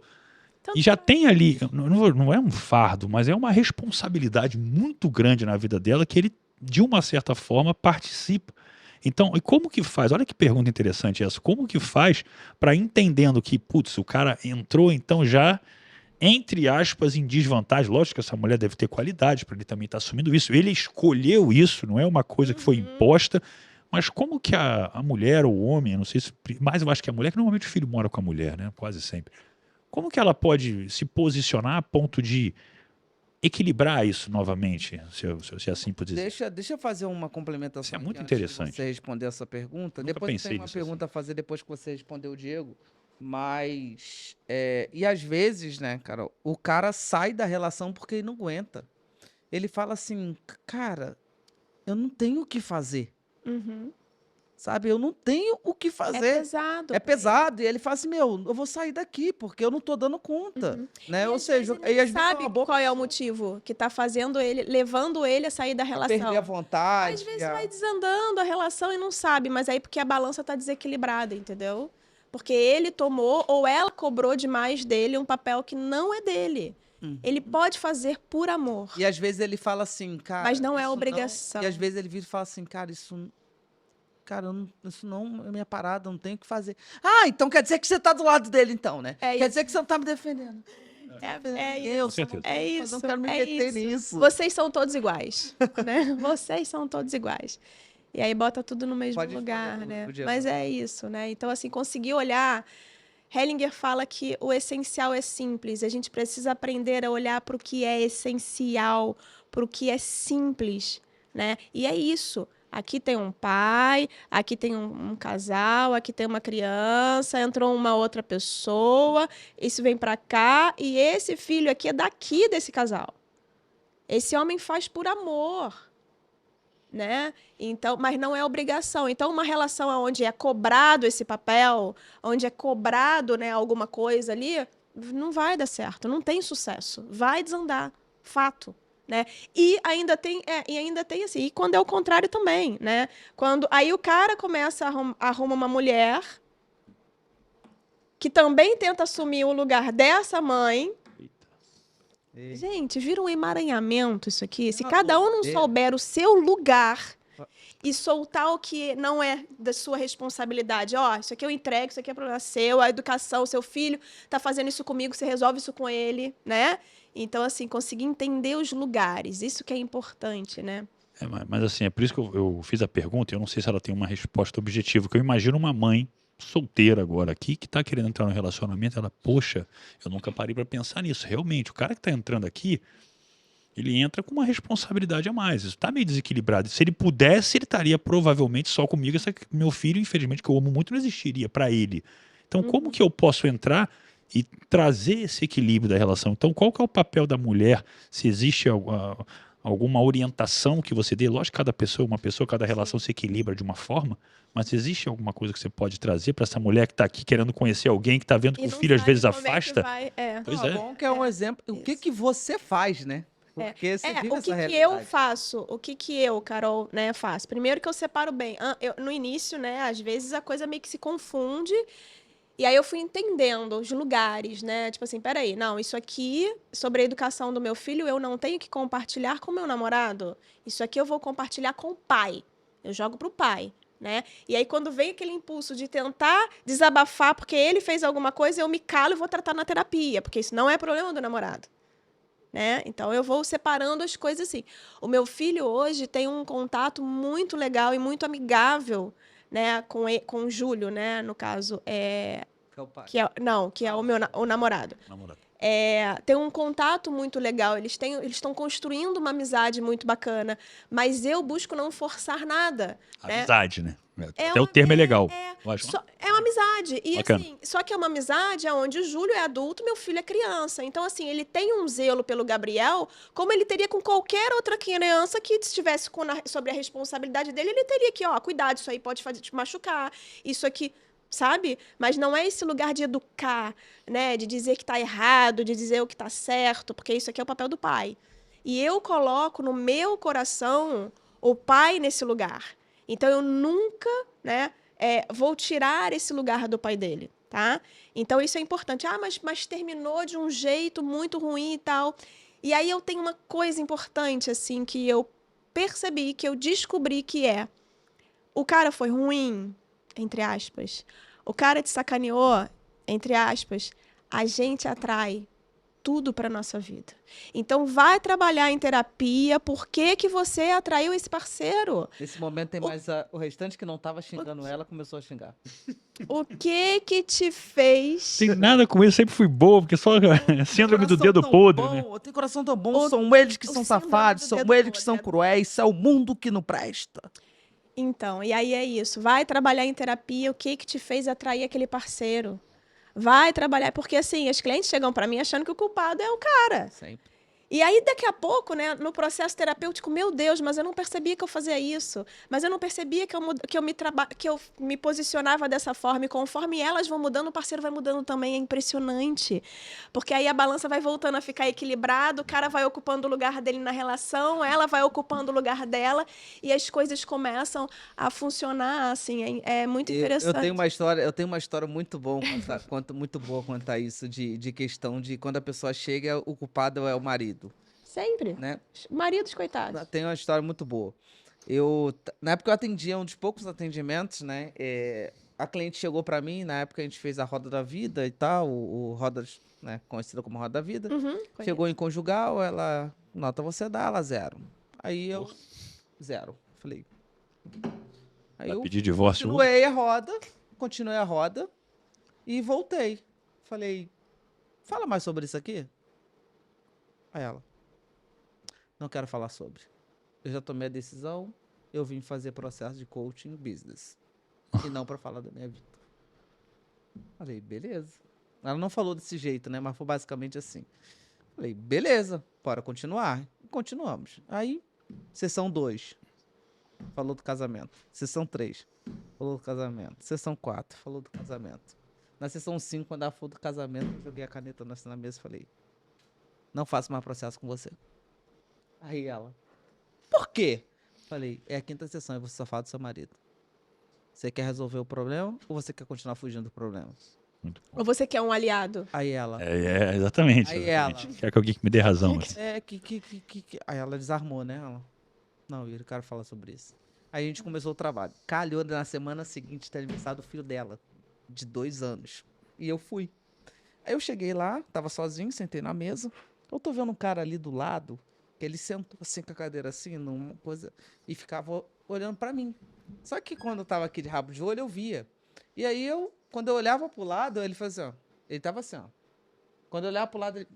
E já tem ali, não é um fardo, mas é uma responsabilidade muito grande na vida dela que ele, de uma certa forma, participa. Então, e como que faz? Olha que pergunta interessante essa. Como que faz para entendendo que, putz, o cara entrou, então já entre aspas, em desvantagem. Lógico que essa mulher deve ter qualidade para ele também estar assumindo isso. Ele escolheu isso, não é uma coisa que foi imposta. Mas como que a mulher ou o homem, eu não sei se... Mas eu acho que a mulher, que normalmente o filho mora com a mulher, né? Quase sempre. Como que ela pode se posicionar a ponto de equilibrar isso novamente, se assim por dizer? Deixa eu fazer uma complementação. Isso é muito aqui antes de interessante. você responder essa pergunta. Nunca Depois pensei tem uma nisso pergunta a fazer depois que você respondeu o Diego. Mas, e às vezes, né, cara, o cara sai da relação porque ele não aguenta. Ele fala assim, cara, eu não tenho o que fazer. Sabe, eu não tenho o que fazer. É pesado. É pesado. E ele fala assim, eu vou sair daqui, porque eu não tô dando conta. Né? Ou seja, ele não sabe qual é o motivo que tá fazendo ele, levando ele a sair da relação. Perder a vontade. Às vezes vai desandando a relação e não sabe, mas aí porque a balança tá desequilibrada, entendeu? Porque ele tomou ou ela cobrou demais dele um papel que não é dele. Ele pode fazer por amor. E às vezes ele fala assim, cara... Mas não é obrigação. E às vezes ele vira e fala assim, cara, isso não é minha parada, não tenho o que fazer. Ah, então quer dizer que você tá do lado dele, então, né? Quer dizer que você não tá me defendendo. É isso. Eu não quero me meter nisso. Vocês são todos iguais, né? Vocês são todos iguais. E aí bota tudo no mesmo lugar, né? Mas é isso, né? Então, assim, conseguir olhar... Hellinger fala que o essencial é simples. A gente precisa aprender a olhar para o que é essencial, para o que é simples, né? E é isso. Aqui tem um pai, aqui tem um casal, aqui tem uma criança, entrou uma outra pessoa, isso vem para cá, e esse filho aqui é daqui desse casal. Esse homem faz por amor, né? Então, mas não é obrigação. Então, uma relação onde é cobrado esse papel, onde é cobrado, né, alguma coisa ali, não vai dar certo, não tem sucesso, vai desandar, fato. Né? E ainda tem assim, e quando é o contrário também, né? Quando aí o cara começa a arrumar uma mulher que também tenta assumir o lugar dessa mãe. Gente, vira um emaranhamento isso aqui. Se cada um não souber o seu lugar e soltar o que não é da sua responsabilidade, isso aqui eu entrego, isso aqui é problema seu, a educação, o seu filho tá fazendo isso comigo, você resolve isso com ele, né? Então, assim, conseguir entender os lugares, isso que é importante, né? Mas assim, é por isso que eu fiz a pergunta, eu não sei se ela tem uma resposta objetiva, que eu imagino uma mãe solteira agora aqui, que está querendo entrar no relacionamento, ela, poxa, eu nunca parei para pensar nisso, realmente, o cara que está entrando aqui, ele entra com uma responsabilidade a mais, isso está meio desequilibrado, se ele pudesse, ele estaria provavelmente só comigo, meu filho, infelizmente, que eu amo muito, não existiria para ele. Então, como que eu posso entrar e trazer esse equilíbrio da relação? Então, qual que é o papel da mulher? Se existe alguma orientação que você dê? Lógico que cada pessoa, cada relação se equilibra de uma forma, mas existe alguma coisa que você pode trazer para essa mulher que está aqui querendo conhecer alguém que está vendo que o filho às vezes afasta? Pois é. Bom que é um exemplo. O que você faz, né? Porque você vive essa realidade. Eu faço? O que eu, Carol, né, faço? Primeiro que eu separo bem. No início, né, às vezes a coisa meio que se confunde. E aí eu fui entendendo os lugares, né? Tipo assim, peraí, não, isso aqui, sobre a educação do meu filho, eu não tenho que compartilhar com o meu namorado. Isso aqui eu vou compartilhar com o pai. Eu jogo pro pai, né? E aí quando vem aquele impulso de tentar desabafar porque ele fez alguma coisa, eu me calo e vou tratar na terapia, porque isso não é problema do namorado. Né? Então, eu vou separando as coisas assim. O meu filho hoje tem um contato muito legal e muito amigável, né, com o Júlio, né, no caso, que é o namorado. Tem um contato muito legal, eles estão construindo uma amizade muito bacana, mas eu busco não forçar nada. Amizade, né? Até o termo é legal. É uma amizade. E bacana. Assim, só que é uma amizade onde o Júlio é adulto, meu filho é criança. Então, assim, ele tem um zelo pelo Gabriel, como ele teria com qualquer outra criança que estivesse sobre a responsabilidade dele, ele teria que, cuidado, isso aí pode te machucar, isso aqui, sabe? Mas não é esse lugar de educar, né? De dizer que tá errado, de dizer o que tá certo, porque isso aqui é o papel do pai. E eu coloco no meu coração o pai nesse lugar. Então, eu nunca, né, vou tirar esse lugar do pai dele, tá? Então, isso é importante. Mas terminou de um jeito muito ruim e tal. E aí, eu tenho uma coisa importante, assim, que eu percebi, que eu descobri que o cara foi ruim, entre aspas. O cara te sacaneou, entre aspas. A gente atrai. tudo para nossa vida. Então, vai trabalhar em terapia. Por que que você atraiu esse parceiro? Nesse momento tem mais o restante que não estava xingando ela, começou a xingar. O que te fez... Tem nada com isso, sempre fui boa, porque só síndrome do dedo podre, né? Tem coração tão bom, são eles que são safados, são eles que são cruéis, isso é o mundo que não presta. Então, e aí é isso. Vai trabalhar em terapia, o que te fez atrair aquele parceiro? Vai trabalhar, porque assim, as clientes chegam para mim achando que o culpado é o cara. Sempre. E aí, daqui a pouco, né, no processo terapêutico, meu Deus, mas eu não percebia que eu fazia isso. Mas eu não percebia que eu me posicionava dessa forma. E conforme elas vão mudando, o parceiro vai mudando também. É impressionante. Porque aí a balança vai voltando a ficar equilibrada, o cara vai ocupando o lugar dele na relação, ela vai ocupando o lugar dela, e as coisas começam a funcionar, assim. É muito interessante. Eu tenho uma história muito boa quanto a isso, de questão de quando a pessoa chega, o culpado é o marido. Sempre. Né? Maridos, coitados. Tem uma história muito boa. Na época eu atendia, um dos poucos atendimentos, né? A cliente chegou para mim, na época a gente fez a Roda da Vida e tal, o Roda, né, conhecida como Roda da Vida. Chegou em conjugal, ela, nota você dá, ela 0. Aí eu, 0. Falei. Aí eu pedir divórcio. Continuei a roda e voltei. Falei, fala mais sobre isso aqui. Aí ela, não quero falar sobre. Eu já tomei a decisão, eu vim fazer processo de coaching business. E não para falar da minha vida. Falei, beleza. Ela não falou desse jeito, né? Mas foi basicamente assim. Falei, beleza, bora continuar. E continuamos. Aí, sessão 2, falou do casamento. Sessão 3, falou do casamento. Sessão 4, falou do casamento. Na sessão 5, quando ela falou do casamento, eu joguei a caneta na mesa e falei, não faço mais processo com você. Aí ela, por quê? Falei, é a 5ª sessão e você só fala do seu marido. Você quer resolver o problema ou você quer continuar fugindo do problema? Ou você quer um aliado? Aí ela... Exatamente. Aí exatamente. ela... Quer que alguém me dê razão. Assim. Aí ela desarmou, né? Ela, não, eu quero falar sobre isso. Aí a gente começou o trabalho. Calhou na semana seguinte ter aniversário do filho dela, de 2 anos. E eu fui. Aí eu cheguei lá, tava sozinho, sentei na mesa. Eu tô vendo um cara ali do lado, que ele sentou assim com a cadeira assim, numa coisa, e ficava olhando pra mim. Só que quando eu tava aqui de rabo de olho, eu via. E aí quando eu olhava pro lado, ele fazia, ó. Ele tava assim, ó. Quando eu olhava pro lado, ele...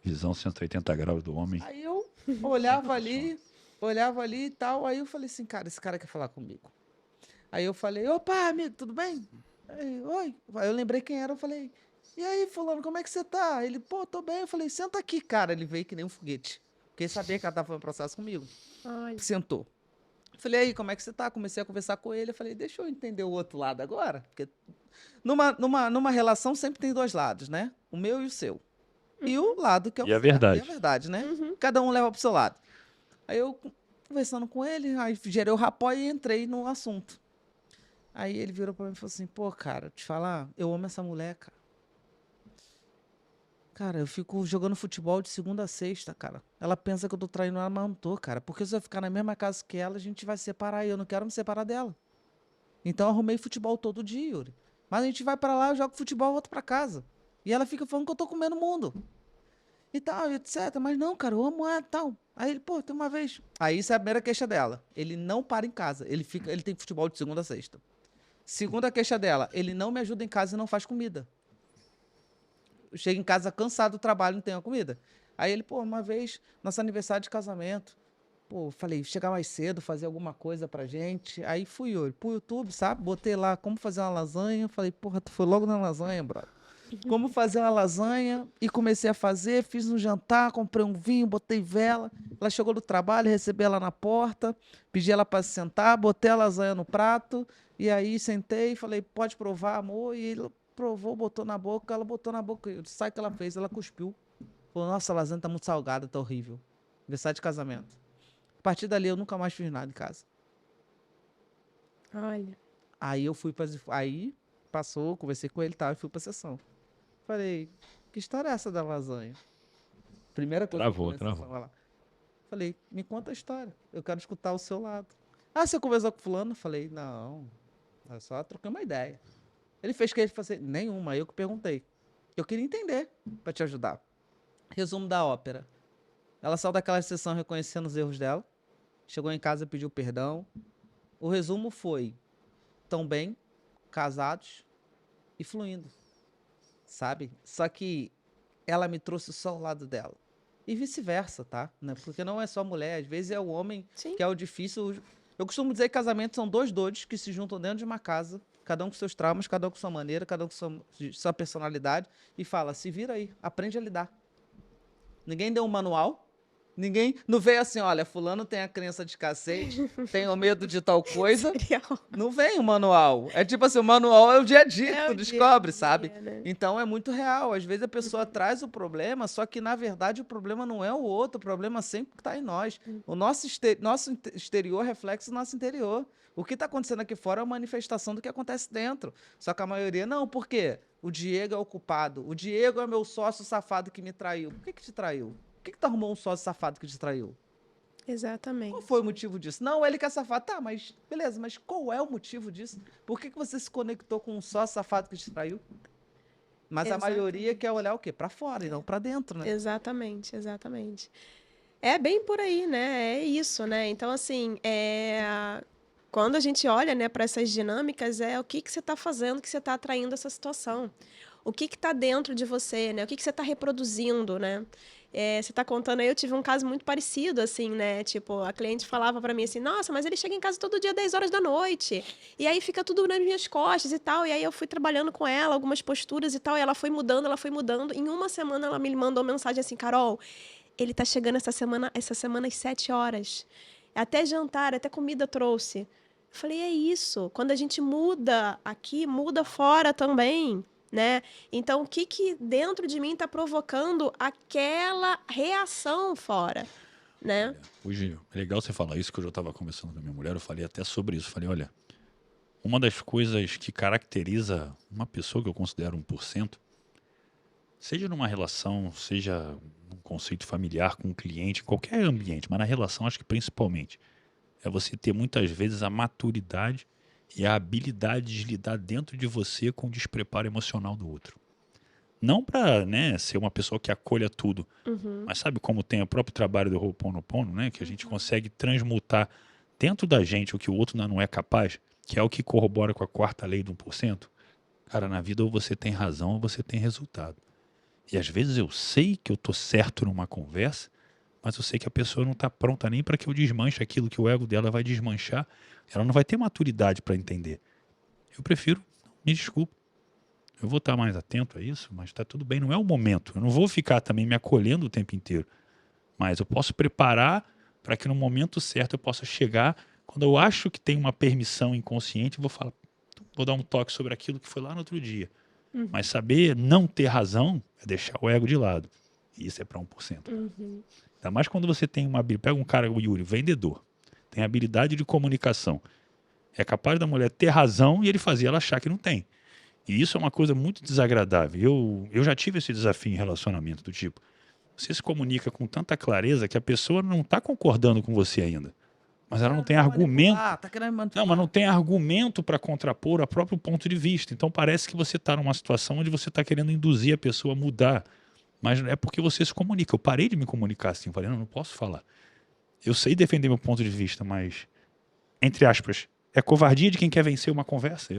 Visão 180 graus do homem. Aí eu olhava ali e tal. Aí eu falei assim, cara, esse cara quer falar comigo. Aí eu falei, opa, amigo, tudo bem? Aí, oi. Aí eu lembrei quem era, eu falei, e aí, fulano, como é que você tá? Ele, pô, tô bem. Eu falei, senta aqui, cara. Ele veio que nem um foguete. Porque ele sabia que ela tava fazendo processo comigo. Ai. Sentou. Falei, aí, como é que você tá? Comecei a conversar com ele. Eu falei, deixa eu entender o outro lado agora. Porque numa relação sempre tem 2 lados, né? O meu e o seu. E o lado que é o E a verdade. E a verdade, né? Cada um leva pro seu lado. Aí eu, conversando com ele, aí gerei o rapó e entrei no assunto. Aí ele virou pra mim e falou assim, pô, cara, te falar, eu amo essa mulher, cara. Cara, eu fico jogando futebol de segunda a sexta, cara. Ela pensa que eu tô traindo ela, mas não tô, cara. Porque se eu ficar na mesma casa que ela, a gente vai se separar e eu não quero me separar dela. Então eu arrumei futebol todo dia, Yuri. Mas a gente vai pra lá, eu jogo futebol e volto pra casa. E ela fica falando que eu tô comendo o mundo. E tal, etc. Mas não, cara, eu amo ela e tal. Aí ele, pô, tem uma vez. Aí isso é a primeira queixa dela. Ele não para em casa. Ele tem futebol de segunda a sexta. Segunda queixa dela, ele não me ajuda em casa e não faz comida. Eu chego em casa cansado do trabalho, não tenho comida. Aí ele, pô, uma vez, nosso aniversário de casamento, pô, falei, chegar mais cedo, fazer alguma coisa pra gente. Aí fui eu, pro YouTube, sabe? Botei lá como fazer uma lasanha. Falei, porra, tu foi logo na lasanha, brother. Como fazer uma lasanha e comecei a fazer, fiz um jantar, comprei um vinho, botei vela. Ela chegou do trabalho, recebi ela na porta, pedi ela para se sentar, botei a lasanha no prato e aí sentei e falei, pode provar, amor? E ele provou, botou na boca, ela botou na boca. Sabe o que ela fez? Ela cuspiu. Falou, nossa, a lasanha tá muito salgada, tá horrível. Aniversário de casamento. A partir dali eu nunca mais fiz nada em casa. Olha. Aí eu fui aí passou, conversei com ele e tal, e fui pra sessão. Falei, que história é essa da lasanha? Primeira coisa Travou. Falei, me conta a história. Eu quero escutar o seu lado. Ah, você conversou com fulano? Falei, não, eu só troquei uma ideia. Ele fez que ele falou assim, nenhuma. Aí eu que perguntei. Eu queria entender para te ajudar. Resumo da ópera. Ela saiu daquela sessão reconhecendo os erros dela, chegou em casa e pediu perdão. O resumo foi: tão bem, casados e fluindo, sabe? Só que ela me trouxe só o lado dela. E vice-versa, tá? Né? Porque não é só mulher, às vezes é o homem Sim. que é o difícil. Eu costumo dizer que casamento são dois doidos que se juntam dentro de uma casa, cada um com seus traumas, cada um com sua maneira, cada um com sua personalidade, e fala, se vira aí, aprende a lidar. Ninguém deu um manual, ninguém não veio assim, olha, fulano tem a crença de escassez, tem o medo de tal coisa. Não vem o manual. É tipo assim, o manual é o dia a dia que tu descobre, sabe? Né? Então é muito real. Às vezes a pessoa traz o problema, só que na verdade o problema não é o outro, o problema sempre está em nós. O nosso exterior reflete o nosso interior. O que está acontecendo aqui fora é uma manifestação do que acontece dentro. Só que a maioria não, por quê? O Diego é o culpado. O Diego é meu sócio safado que me traiu. Por que te traiu? Por que tu arrumou um sócio safado que te traiu? Exatamente. Qual foi o motivo disso? Não, ele que é safado. Tá, mas beleza, mas qual é o motivo disso? Por que você se conectou com um sócio safado que te traiu? Mas a maioria quer olhar o quê? Pra fora e não pra dentro, né? Exatamente, exatamente. É bem por aí, né? É isso, né? Então, assim, quando a gente olha, né, para essas dinâmicas, o que você está fazendo, que você está atraindo essa situação. O que está dentro de você, né? O que você está reproduzindo, né? Você está contando aí, eu tive um caso muito parecido, assim, né? Tipo, a cliente falava para mim assim, nossa, mas ele chega em casa todo dia 10 horas da noite. E aí fica tudo nas minhas costas e tal. E aí eu fui trabalhando com ela, algumas posturas e tal. E ela foi mudando, Em uma semana ela me mandou uma mensagem assim, Carol, ele tá chegando essa semana às 7 horas. Até jantar, até comida trouxe. Eu falei, é isso. Quando a gente muda aqui, muda fora também, né? Então, o que dentro de mim está provocando aquela reação fora, né? Hoje, é legal você falar isso, que eu já estava conversando com a minha mulher, eu falei até sobre isso. Falei, olha, uma das coisas que caracteriza uma pessoa que eu considero 1%, seja numa relação, seja num conceito familiar com um cliente, qualquer ambiente, mas na relação acho que principalmente, é você ter muitas vezes a maturidade e a habilidade de lidar dentro de você com o despreparo emocional do outro. Não para, né, ser uma pessoa que acolha tudo, mas sabe como tem o próprio trabalho do Ho'oponopono, né, que a gente consegue transmutar dentro da gente o que o outro não é capaz, que é o que corrobora com a quarta lei do 1%. Cara, na vida ou você tem razão ou você tem resultado. E às vezes eu sei que eu tô certo numa conversa, mas eu sei que a pessoa não está pronta nem para que eu desmanche aquilo que o ego dela vai desmanchar. Ela não vai ter maturidade para entender. Eu prefiro, me desculpe, eu vou estar mais atento a isso, mas está tudo bem, não é o momento. Eu não vou ficar também me acolhendo o tempo inteiro. Mas eu posso preparar para que no momento certo eu possa chegar, quando eu acho que tem uma permissão inconsciente, eu vou falar, vou dar um toque sobre aquilo que foi lá no outro dia. Mas saber não ter razão é deixar o ego de lado. E isso é para 1%. Ainda mais quando você tem uma habilidade. Pega um cara, o Yuri, vendedor. Tem habilidade de comunicação. É capaz da mulher ter razão e ele fazer ela achar que não tem. E isso é uma coisa muito desagradável. Eu já tive esse desafio em relacionamento do tipo, você se comunica com tanta clareza que a pessoa não está concordando com você ainda. Mas ela não tem argumento. Não, mas não tem argumento para contrapor o próprio ponto de vista. Então parece que você está numa situação onde você está querendo induzir a pessoa a mudar. Mas é porque você se comunica. Eu parei de me comunicar assim. Eu falei, não posso falar. Eu sei defender meu ponto de vista, mas, entre aspas, é covardia de quem quer vencer uma conversa.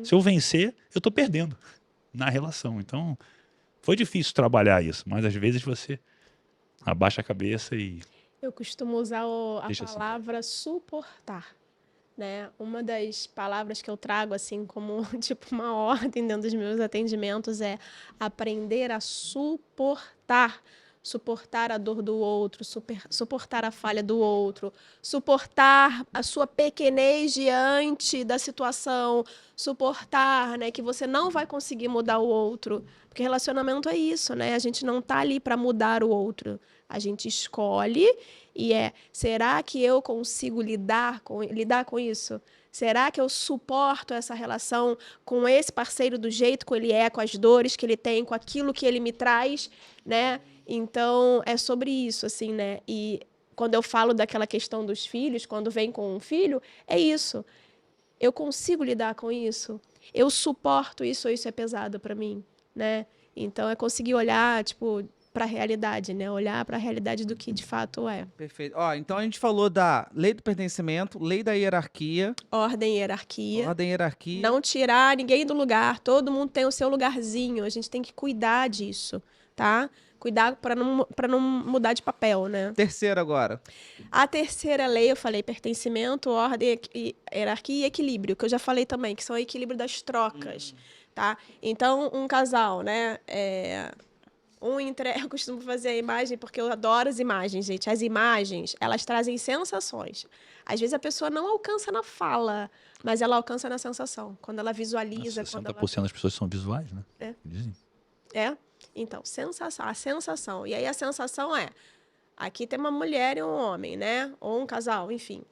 Se eu vencer, eu estou perdendo na relação. Então, foi difícil trabalhar isso. Mas às vezes você abaixa a cabeça e... Eu costumo usar a palavra suportar, né? Uma das palavras que eu trago assim como tipo uma ordem dentro dos meus atendimentos é aprender a suportar. Suportar a dor do outro, suportar a falha do outro, suportar a sua pequenez diante da situação, suportar, né, que você não vai conseguir mudar o outro, porque relacionamento é isso, né? A gente não tá ali para mudar o outro, a gente escolhe e será que eu consigo lidar com isso? Será que eu suporto essa relação com esse parceiro do jeito que ele é, com as dores que ele tem, com aquilo que ele me traz, né? Então, é sobre isso, assim, né? E quando eu falo daquela questão dos filhos, quando vem com um filho, é isso. Eu consigo lidar com isso? Eu suporto isso ou isso é pesado para mim? né? Então, é conseguir olhar, tipo, para a realidade, né? Olhar para a realidade do que de fato é. Perfeito. Ó, então a gente falou da lei do pertencimento, lei da hierarquia. Ordem e hierarquia. Ordem e hierarquia. Não tirar ninguém do lugar. Todo mundo tem o seu lugarzinho. A gente tem que cuidar disso, tá? Cuidar para não mudar de papel, né? Terceiro agora. A terceira lei, eu falei pertencimento, ordem, hierarquia e equilíbrio, que eu já falei também, que são o equilíbrio das trocas, tá? Então, um casal, né? Eu costumo fazer a imagem porque eu adoro as imagens, gente. As imagens, elas trazem sensações. Às vezes a pessoa não alcança na fala, mas ela alcança na sensação. Quando ela visualiza... 60% das pessoas são visuais, né? É. Dizem. Então, a sensação. E aí a sensação é... Aqui tem uma mulher e um homem, né? Ou um casal, enfim.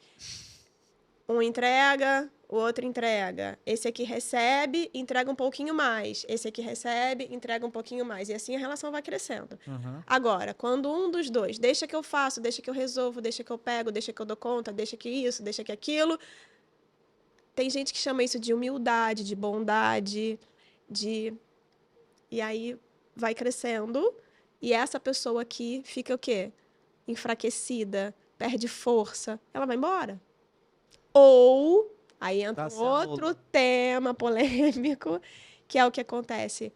Um entrega, o outro entrega. Esse aqui recebe, entrega um pouquinho mais. Esse aqui recebe, entrega um pouquinho mais. E assim a relação vai crescendo. Agora, quando um dos dois deixa que eu faço, deixa que eu resolvo, deixa que eu pego, deixa que eu dou conta, deixa que isso, deixa que aquilo... Tem gente que chama isso de humildade, de bondade, E aí vai crescendo. E essa pessoa aqui fica o quê? Enfraquecida, perde força. Ela vai embora. Ou, aí entra outro tema polêmico, que é o que acontece.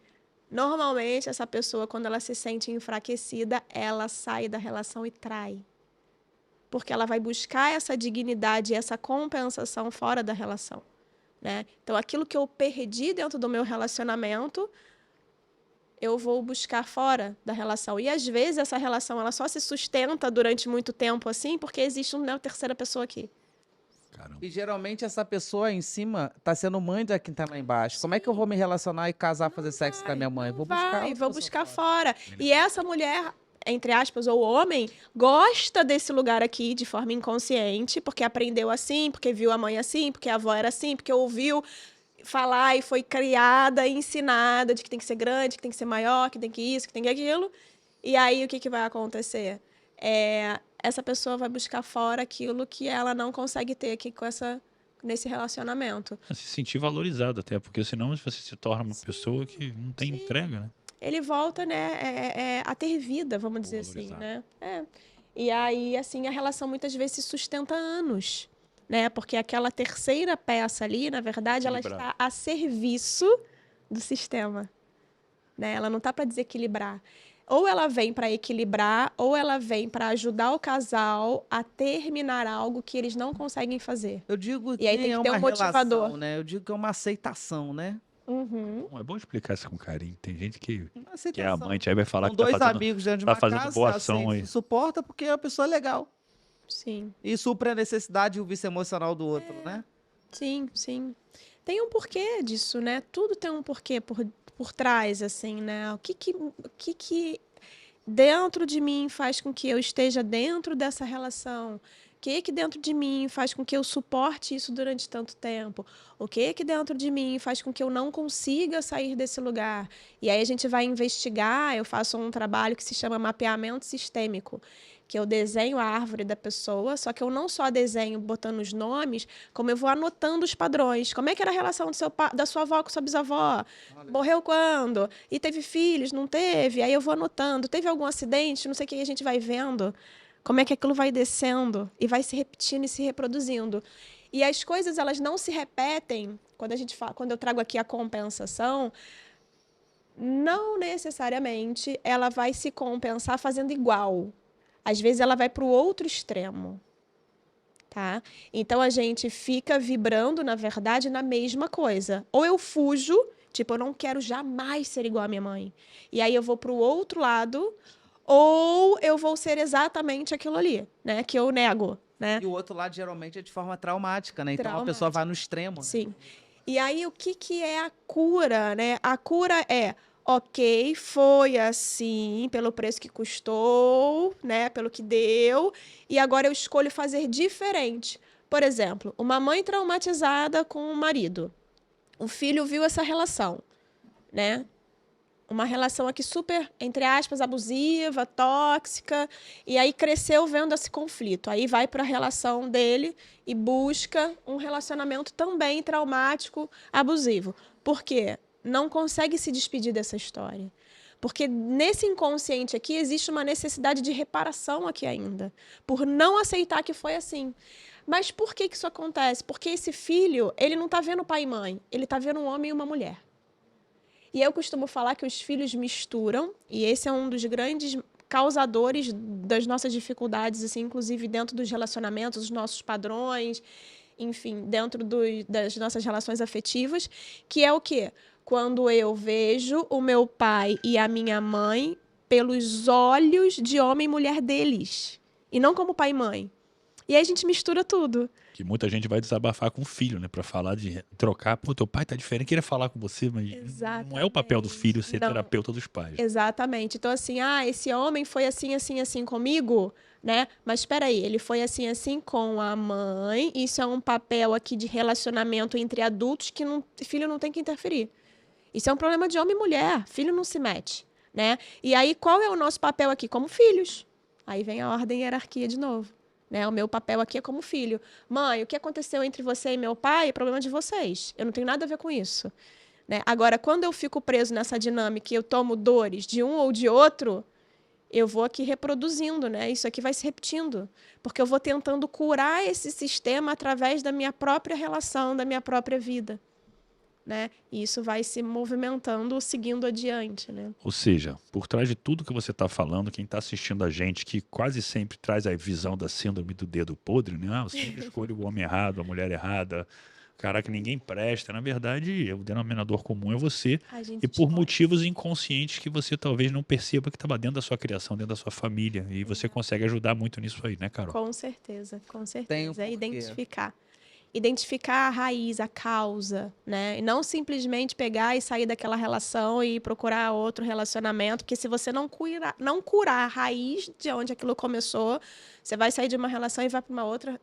Normalmente, essa pessoa, quando ela se sente enfraquecida, ela sai da relação e trai. Porque ela vai buscar essa dignidade, essa compensação fora da relação, né? Então, aquilo que eu perdi dentro do meu relacionamento, eu vou buscar fora da relação. E, às vezes, essa relação ela só se sustenta durante muito tempo assim, porque existe uma terceira pessoa aqui. Caramba. E, geralmente, essa pessoa em cima tá sendo mãe da quem tá lá embaixo. Como é que eu vou me relacionar e casar, fazer sexo com a minha mãe? Vou buscar fora. E essa mulher... entre aspas, ou homem, gosta desse lugar aqui de forma inconsciente, porque aprendeu assim, porque viu a mãe assim, porque a avó era assim, porque ouviu falar e foi criada e ensinada de que tem que ser grande, que tem que ser maior, que tem que isso, que tem que aquilo. E aí, o que vai acontecer? Essa pessoa vai buscar fora aquilo que ela não consegue ter aqui nesse relacionamento. Se sentir valorizado até, porque senão você se torna uma pessoa que não tem entrega, né? Ele volta, né, a ter vida, vamos dizer assim, né? E aí, assim, a relação muitas vezes se sustenta anos, né? Porque aquela terceira peça ali, na verdade, ela está a serviço do sistema, né? Ela não está para desequilibrar. Ou ela vem para equilibrar, ou ela vem para ajudar o casal a terminar algo que eles não conseguem fazer. Eu digo que e aí tem que ter um motivador, relação, né? Eu digo que é uma aceitação, né? É bom explicar isso com carinho. Tem gente que é amante, aí vai falar São que dois amigos dentro de uma fazendo casa, boa ação aí. Suporta porque é uma pessoa legal. Sim. E supre a necessidade e o vício emocional do outro, né? Sim, sim. Tem um porquê disso, né? Tudo tem um porquê por trás, assim, né? O que dentro de mim faz com que eu esteja dentro dessa relação? O que dentro de mim faz com que eu suporte isso durante tanto tempo? O que dentro de mim faz com que eu não consiga sair desse lugar? E aí a gente vai investigar, eu faço um trabalho que se chama mapeamento sistêmico, que eu desenho a árvore da pessoa, só que eu não só desenho botando os nomes, como eu vou anotando os padrões. Como é que era a relação da sua avó com sua bisavó? Morreu quando? E teve filhos? Não teve? Aí eu vou anotando. Teve algum acidente? Não sei o que a gente vai vendo. Como é que aquilo vai descendo e vai se repetindo e se reproduzindo. E as coisas, elas não se repetem. Quando eu trago aqui a compensação, não necessariamente ela vai se compensar fazendo igual. Às vezes ela vai para o outro extremo. Tá? Então a gente fica vibrando, na verdade, na mesma coisa. Ou eu fujo, tipo, eu não quero jamais ser igual à minha mãe. E aí eu vou para o outro lado, ou eu vou ser exatamente aquilo ali, né? Que eu nego, né? E o outro lado, geralmente, é de forma traumática, né? Então a pessoa vai no extremo. Sim. Né? E aí, o que é a cura, né? A cura é, ok, foi assim, pelo preço que custou, né? Pelo que deu, e agora eu escolho fazer diferente. Por exemplo, uma mãe traumatizada com o marido. O filho viu essa relação, né? Uma relação aqui super, entre aspas, abusiva, tóxica, e aí cresceu vendo esse conflito. Aí vai para a relação dele e busca um relacionamento também traumático, abusivo. Por quê? não consegue se despedir dessa história. Porque nesse inconsciente aqui existe uma necessidade de reparação aqui ainda, por não aceitar que foi assim. Mas por que isso acontece? Porque esse filho, ele não está vendo pai e mãe, ele está vendo um homem e uma mulher. E eu costumo falar que os filhos misturam, e esse é um dos grandes causadores das nossas dificuldades, assim, inclusive dentro dos relacionamentos, dos nossos padrões, enfim, dentro das nossas relações afetivas, que é o quê? Quando eu vejo o meu pai e a minha mãe pelos olhos de homem e mulher deles, e não como pai e mãe. E aí a gente mistura tudo. Que muita gente vai desabafar com o filho, né? Pra falar de trocar. Pô, teu pai tá diferente, queria falar com você, mas não é o papel do filho ser terapeuta dos pais. Exatamente. Então, assim, esse homem foi assim, assim, assim comigo, né? Mas espera aí, ele foi assim, assim com a mãe. Isso é um papel aqui de relacionamento entre adultos que filho não tem que interferir. Isso é um problema de homem e mulher. Filho não se mete, né? E aí, qual é o nosso papel aqui? Como filhos. Aí vem a ordem e hierarquia de novo. Né? O meu papel aqui é como filho. Mãe, o que aconteceu entre você e meu pai é problema de vocês. Eu não tenho nada a ver com isso. Né? Agora, quando eu fico preso nessa dinâmica e eu tomo dores de um ou de outro, eu vou aqui reproduzindo, né? Isso aqui vai se repetindo. Porque eu vou tentando curar esse sistema através da minha própria relação, da minha própria vida. Né? E isso vai se movimentando, seguindo adiante, né? Ou seja, por trás de tudo que você está falando, quem está assistindo a gente, que quase sempre traz a visão da síndrome do dedo podre, né? Eu sempre escolho o homem errado, a mulher errada, caraca, ninguém presta. Na verdade, o denominador comum é você, e por motivos inconscientes que você talvez não perceba que estava dentro da sua criação, dentro da sua família, e você consegue ajudar muito nisso aí, né, Carol? Com certeza, com certeza. Tem um porquê. Identificar a raiz, a causa, né? E não simplesmente pegar e sair daquela relação e procurar outro relacionamento, porque se você não curar a raiz de onde aquilo começou, você vai sair de uma relação e vai para uma outra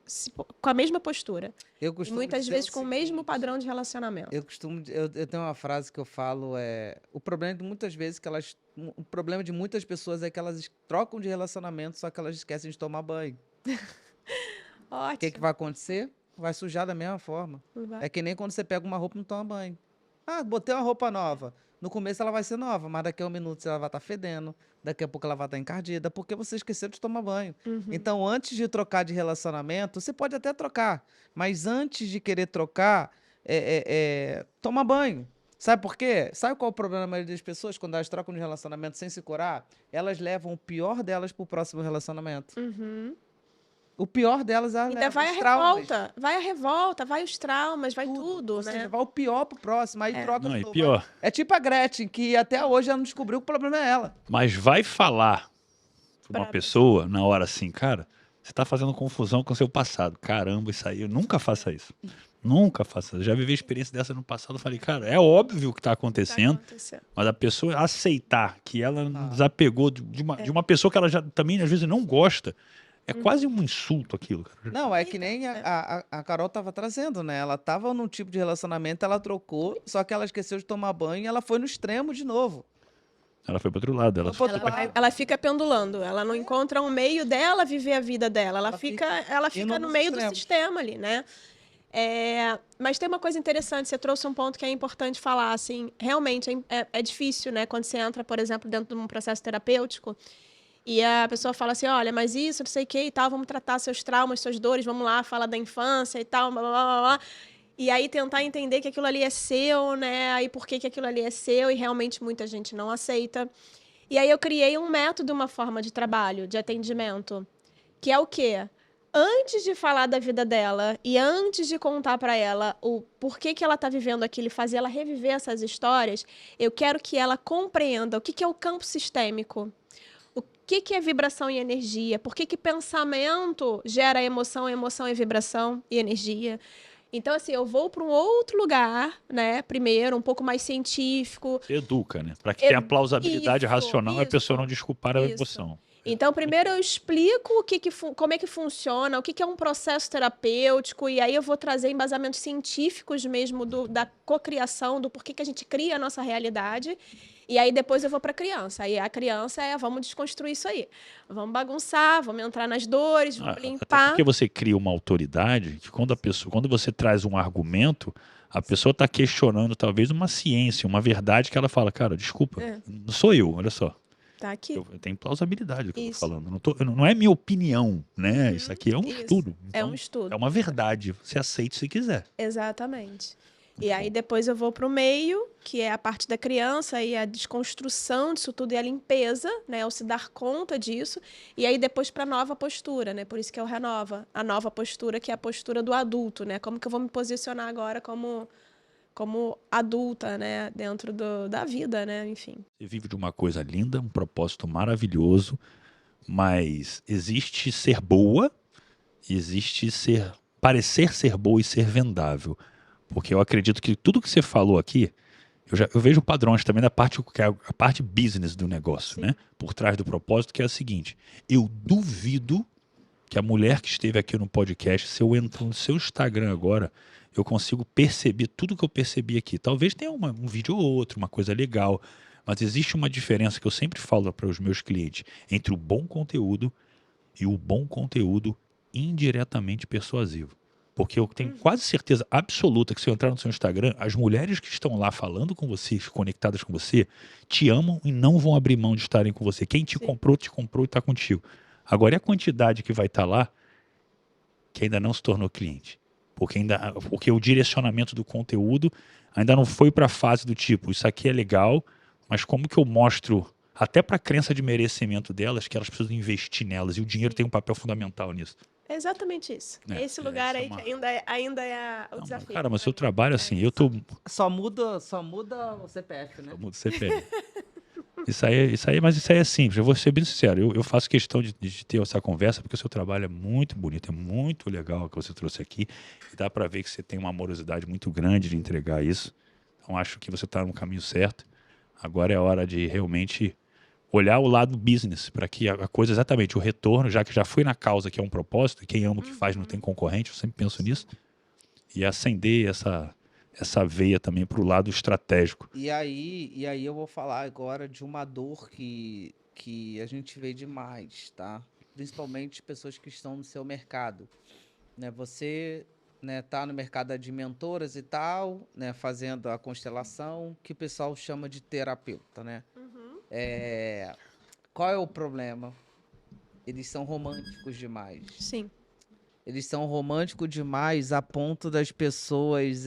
com a mesma postura. E muitas vezes com o mesmo padrão de relacionamento. Eu tenho uma frase que eu falo, o problema de muitas vezes o problema de muitas pessoas é que elas trocam de relacionamento, só que elas esquecem de tomar banho. Ótimo. O que vai acontecer? Vai sujar da mesma forma. Vai. É que nem quando você pega uma roupa e não toma banho. Botei uma roupa nova. No começo ela vai ser nova, mas daqui a um minuto ela vai estar fedendo, daqui a pouco ela vai estar encardida, porque você esqueceu de tomar banho. Então, antes de trocar de relacionamento, você pode até trocar, mas antes de querer trocar, toma banho. Sabe por quê? Sabe qual é o problema da maioria das pessoas quando elas trocam de relacionamento sem se curar? Elas levam o pior delas pro próximo relacionamento. O pior delas é ainda vai a revolta, vai os traumas, vai tudo, né? Você vai o pior pro próximo, aí troca de novo. Pior. É tipo a Gretchen, que até hoje ela não descobriu que o problema é ela. Mas vai falar pra uma pessoa na hora assim, cara, você tá fazendo confusão com o seu passado. Caramba, isso aí, eu nunca faça isso. Nunca faça. Eu já vivi experiência dessa no passado, eu falei, cara, é óbvio o que tá acontecendo, mas a pessoa aceitar que ela desapegou de uma pessoa que ela já também às vezes não gosta, é quase um insulto aquilo, cara. Não, é que nem a Carol tava trazendo, né? Ela tava num tipo de relacionamento, ela trocou, só que ela esqueceu de tomar banho e ela foi no extremo de novo. Ela foi pro outro lado. Ela fica pendulando. Ela não encontra um meio dela viver a vida dela. Ela fica no meio do sistema ali, né? Mas tem uma coisa interessante. Você trouxe um ponto que é importante falar. Assim, realmente é difícil, né? Quando você entra, por exemplo, dentro de um processo terapêutico e a pessoa fala assim, olha, mas isso, não sei o que e tal, vamos tratar seus traumas, suas dores, vamos lá, fala da infância e tal, blá, blá, blá, blá. E aí tentar entender que aquilo ali é seu, né? Aí por que aquilo ali é seu e realmente muita gente não aceita. E aí eu criei um método, uma forma de trabalho, de atendimento, que é o quê? Antes de falar da vida dela e antes de contar para ela o porquê que ela está vivendo aquilo e fazer ela reviver essas histórias, eu quero que ela compreenda o que é o campo sistêmico. O que é vibração e energia? Por que pensamento gera emoção, emoção é vibração e energia? Então, assim, eu vou para um outro lugar, né? Primeiro, um pouco mais científico. Você educa, né? Para que tenha plausibilidade racional e a pessoa não desculpar a emoção. Então, primeiro eu explico como é que funciona, o que é um processo terapêutico, e aí eu vou trazer embasamentos científicos mesmo da cocriação, do porquê que a gente cria a nossa realidade. E aí depois eu vou para a criança. Aí a criança vamos desconstruir isso aí. Vamos bagunçar, vamos entrar nas dores, vamos limpar. Até porque você cria uma autoridade que quando você traz um argumento, A pessoa está questionando talvez uma ciência, uma verdade que ela fala, cara, desculpa, É. não sou eu, olha só. Tá aqui. Eu tenho plausibilidade do que eu Isso. tô falando. Não é minha opinião, né? Uhum, Isso aqui é um isso. estudo. É um Então, estudo. é uma verdade. Você aceita se quiser. Exatamente. E Muito aí bom. depois eu vou para o meio, que é a parte da criança e a desconstrução disso tudo e a limpeza, né? O se dar conta disso. E aí depois para a nova postura, né? Por isso que é o renova. A nova postura, que é a postura do adulto, né? Como que eu vou me posicionar agora como adulta, né? Dentro da vida, né? Enfim. Você vive de uma coisa linda, um propósito maravilhoso, mas existe ser boa e existe parecer ser boa e ser vendável. Porque eu acredito que tudo que você falou aqui, eu vejo padrões também da parte, que é a parte business do negócio, Sim. né? Por trás do propósito, que é o seguinte: eu duvido que a mulher que esteve aqui no podcast, se eu entro no seu Instagram agora, eu consigo perceber tudo que eu percebi aqui. Talvez tenha um vídeo ou outro, uma coisa legal, mas existe uma diferença que eu sempre falo para os meus clientes entre o bom conteúdo e o bom conteúdo indiretamente persuasivo. Porque eu tenho quase certeza absoluta que se eu entrar no seu Instagram, as mulheres que estão lá falando com você, conectadas com você, te amam e não vão abrir mão de estarem com você. Quem te Sim. comprou e está contigo. Agora, e a quantidade que vai estar lá que ainda não se tornou cliente? Porque o direcionamento do conteúdo ainda não foi para a fase do tipo, isso aqui é legal, mas como que eu mostro, até para a crença de merecimento delas, que elas precisam investir nelas, e o dinheiro tem um papel fundamental nisso. É exatamente isso. É, É esse lugar essa é aí uma- que ainda é o Não, mas, desafio. cara, mas pra seu mim. trabalho, assim, eu tô... Só muda o CPF, né? Eu mudo CPF. Mas isso aí é simples. Eu vou ser bem sincero. Eu faço questão de ter essa conversa porque o seu trabalho é muito bonito, é muito legal o que você trouxe aqui. E dá para ver que você tem uma amorosidade muito grande de entregar isso. Então acho que você está no caminho certo. Agora é hora de realmente olhar o lado business para que a coisa, exatamente, o retorno, já que já foi na causa que é um propósito, e quem ama o que faz não tem concorrente, eu sempre penso nisso. E acender essa veia também para o lado estratégico. E aí eu vou falar agora de uma dor que a gente vê demais, tá? Principalmente pessoas que estão no seu mercado, né? Você, né, tá no mercado de mentoras e tal, né, fazendo a constelação, que o pessoal chama de terapeuta, né? Uhum. Qual é o problema? Eles são românticos demais. Sim. Eles são românticos demais a ponto das pessoas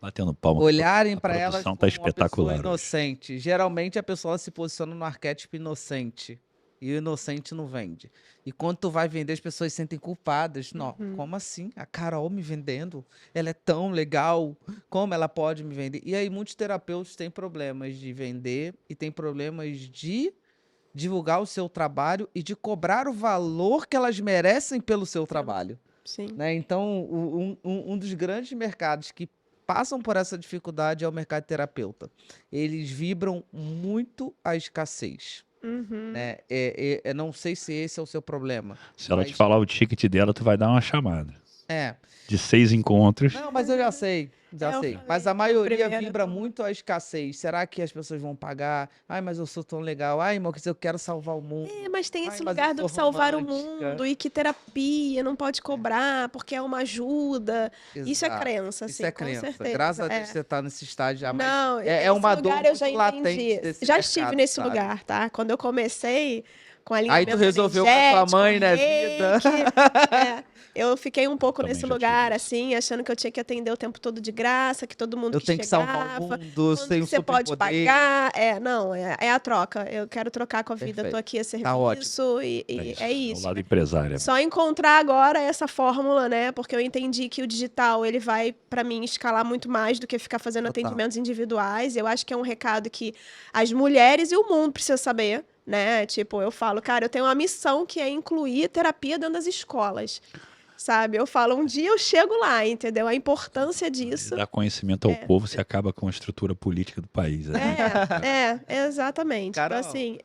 Batendo palma. olharem A para elas produção como tá uma espetacular pessoa hoje. inocente. Geralmente a pessoa se posiciona no arquétipo inocente. E o inocente não vende. E quando tu vai vender, as pessoas se sentem culpadas. Não, como assim? A Carol me vendendo? Ela é tão legal. Como ela pode me vender? E aí muitos terapeutas têm problemas de vender e têm problemas de divulgar o seu trabalho e de cobrar o valor que elas merecem pelo seu trabalho. Sim. Né? Então, um dos grandes mercados que passam por essa dificuldade é o mercado terapeuta. Eles vibram muito a escassez. Uhum. Né? Eu não sei se esse é o seu problema. Se ela te mas- falar o ticket dela, tu vai dar uma chamada. É. De 6 encontros. Não, mas eu já sei. Já Eu sei. falei Mas a no maioria primeiro. vibra muito a escassez. Será que as pessoas vão pagar? Ai, mas eu sou tão legal. Ai, Mox, eu quero salvar o mundo. Mas tem Ai, esse mas lugar eu do sou salvar o romântica. mundo e que terapia não pode cobrar porque é uma ajuda. Isso é Exato. crença, Isso sim, é com crença. certeza. Graças a Deus É. você tá nesse estágio já. Mas Não, é esse uma dor lugar eu já muito latente entendi. desse Já mercado, estive nesse sabe? lugar, tá? Quando eu comecei com Aí alinhamento tu resolveu com a tua energético, mãe, né, reiki, vida? eu fiquei um pouco também nesse já tive lugar, isso. assim, achando que eu tinha que atender o tempo todo de graça, que todo mundo Eu que tenho que salvar o chegava, mundo, eu quando tenho que você pode superpoder. pagar. Não, é a troca. Eu quero trocar com a vida, eu tô Perfeito. aqui a serviço Tá ótimo. e é É isso. o lado empresário. Só encontrar agora essa fórmula, né? Porque eu entendi que o digital, ele vai, para mim, escalar muito mais do que ficar fazendo Total. atendimentos individuais. Eu acho que é um recado que as mulheres e o mundo precisam saber, né? Tipo, eu falo, cara, eu tenho uma missão que é incluir terapia dentro das escolas, sabe? Eu falo, um dia eu chego lá, entendeu? A importância disso. Dar conhecimento ao povo, você acaba com a estrutura política do país. Exatamente. Carol. Então, assim,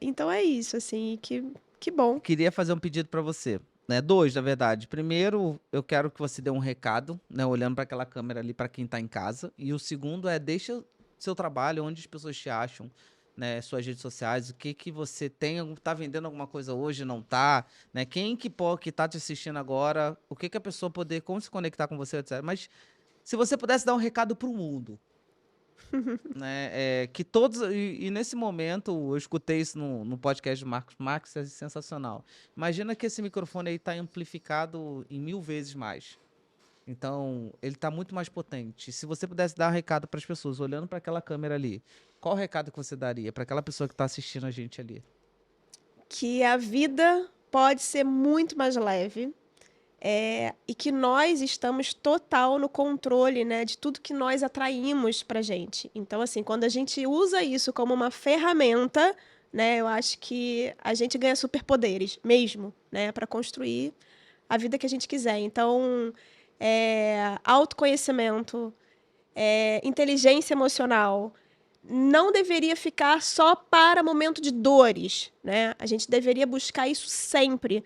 então é isso, assim, que bom. Queria fazer um pedido pra você. Né? 2, na verdade. Primeiro, eu quero que você dê um recado, né? Olhando para aquela câmera ali para quem tá em casa. E o segundo é, deixa seu trabalho, onde as pessoas te acham, né? Suas redes sociais, o que você tem, tá vendendo alguma coisa hoje, não tá, né? Quem que tá te assistindo agora, o que a pessoa poder, como se conectar com você, etc. Mas Se você pudesse dar um recado pro mundo, né? Que todos. E nesse momento, eu escutei isso no podcast do Marcos Max, é sensacional. Imagina que esse microfone aí está amplificado em 1000 vezes mais. Então, ele está muito mais potente. Se você pudesse dar um recado para as pessoas, olhando para aquela câmera ali, qual o recado que você daria para aquela pessoa que está assistindo a gente ali? Que a vida pode ser muito mais leve. E que nós estamos total no controle, né, de tudo que nós atraímos pra gente. Então, assim, quando a gente usa isso como uma ferramenta, né, eu acho que a gente ganha superpoderes mesmo, né, para construir a vida que a gente quiser. Então, autoconhecimento, inteligência emocional, não deveria ficar só para momento de dores, né? A gente deveria buscar isso sempre.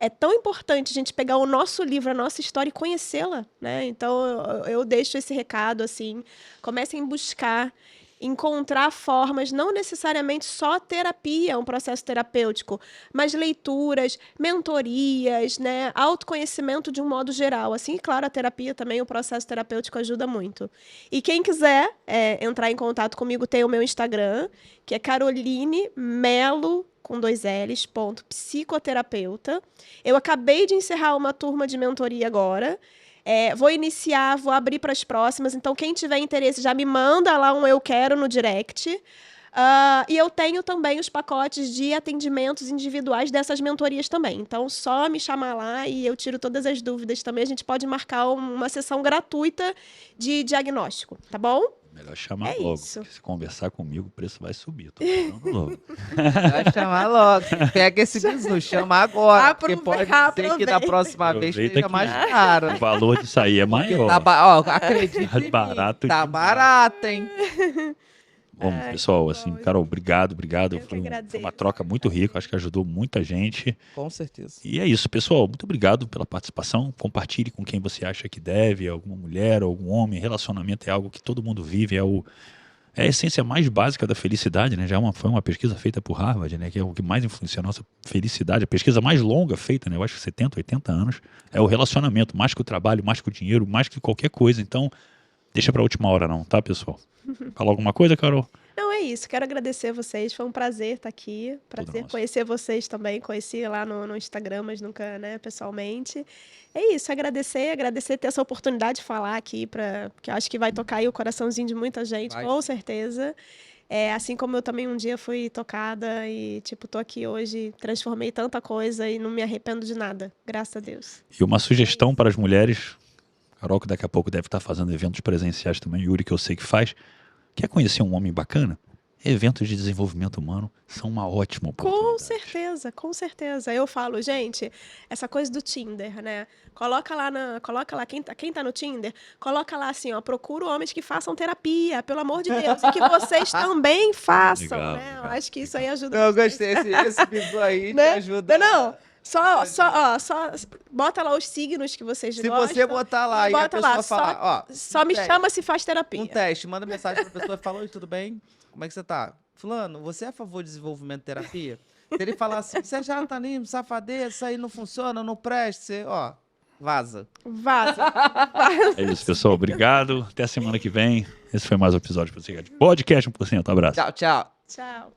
É tão importante a gente pegar o nosso livro, a nossa história e conhecê-la, né? Então, eu deixo esse recado, assim, comecem a buscar, encontrar formas, não necessariamente só terapia, um processo terapêutico, mas leituras, mentorias, né? Autoconhecimento de um modo geral. Assim, claro, a terapia também, o processo terapêutico ajuda muito. E quem quiser entrar em contato comigo, tem o meu Instagram, que é Caroline Melo, com 2 L's, psicoterapeuta. Eu acabei de encerrar uma turma de mentoria agora. Vou iniciar, vou abrir para as próximas. Então, quem tiver interesse, já me manda lá um eu quero no direct. E eu tenho também os pacotes de atendimentos individuais dessas mentorias também. Então, só me chamar lá e eu tiro todas as dúvidas também. A gente pode marcar uma sessão gratuita de diagnóstico, tá bom? Melhor chamar logo. Isso. Porque se conversar comigo, o preço vai subir. Tô falando logo. Vai chamar logo. Pega esse bizu, chama agora. Porque pode ser que da Aproveita. próxima vez Aproveita seja que mais caro. O valor disso aí é maior. Acredite Tá em mim, barato tá demais. barato, hein? Bom, pessoal, assim, Carol, obrigado. Eu que Foi uma agradeço. troca muito rica, acho que ajudou muita gente. Com certeza. E é isso, pessoal. Muito obrigado pela participação. Compartilhe com quem você acha que deve, alguma mulher, algum homem. Relacionamento é algo que todo mundo vive, é a essência mais básica da felicidade, né? Foi uma pesquisa feita por Harvard, né? Que é o que mais influencia a nossa felicidade. A pesquisa mais longa feita, né? Eu acho que 70, 80 anos, é o relacionamento, mais que o trabalho, mais que o dinheiro, mais que qualquer coisa. Então, deixa pra última hora não, tá, pessoal? Fala alguma coisa, Carol? Não, é isso. Quero agradecer a vocês. Foi um prazer estar aqui. Prazer nosso. conhecer vocês também. Conheci lá no Instagram, mas nunca, né, pessoalmente. É isso. Agradecer ter essa oportunidade de falar aqui, porque eu acho que vai tocar aí o coraçãozinho de muita gente, Vai. com certeza. Assim como eu também um dia fui tocada e, tipo, tô aqui hoje, transformei tanta coisa e não me arrependo de nada. Graças a Deus. E uma sugestão para as mulheres, Carol, que daqui a pouco deve estar fazendo eventos presenciais também, Yuri, que eu sei que faz. Quer conhecer um homem bacana? Eventos de desenvolvimento humano são uma ótima oportunidade. Com certeza. Eu falo, gente, essa coisa do Tinder, né? Coloca lá, quem tá no Tinder, coloca lá assim, ó, procura homens que façam terapia, pelo amor de Deus, e que vocês também façam, Legal, né? legal, Eu acho que isso aí ajuda. Eu gostei. Esse bizu aí Né? te ajuda. Não. Só bota lá os signos que vocês Se gostam. você botar lá e a bota pessoa lá, falar, ó. Só me teste, chama se faz terapia. Um teste, manda mensagem pra pessoa e fala, oi, tudo bem? Como é que você tá? Fulano, você é a favor de desenvolvimento de terapia? Se ele falar assim, você é jartanismo, safadeza, isso aí não funciona, não presta, você, ó, vaza. Vaza. É isso, pessoal. Obrigado. Até a semana que vem. Esse foi mais um episódio de Podcast 1%. Abraço. Tchau, tchau. Tchau.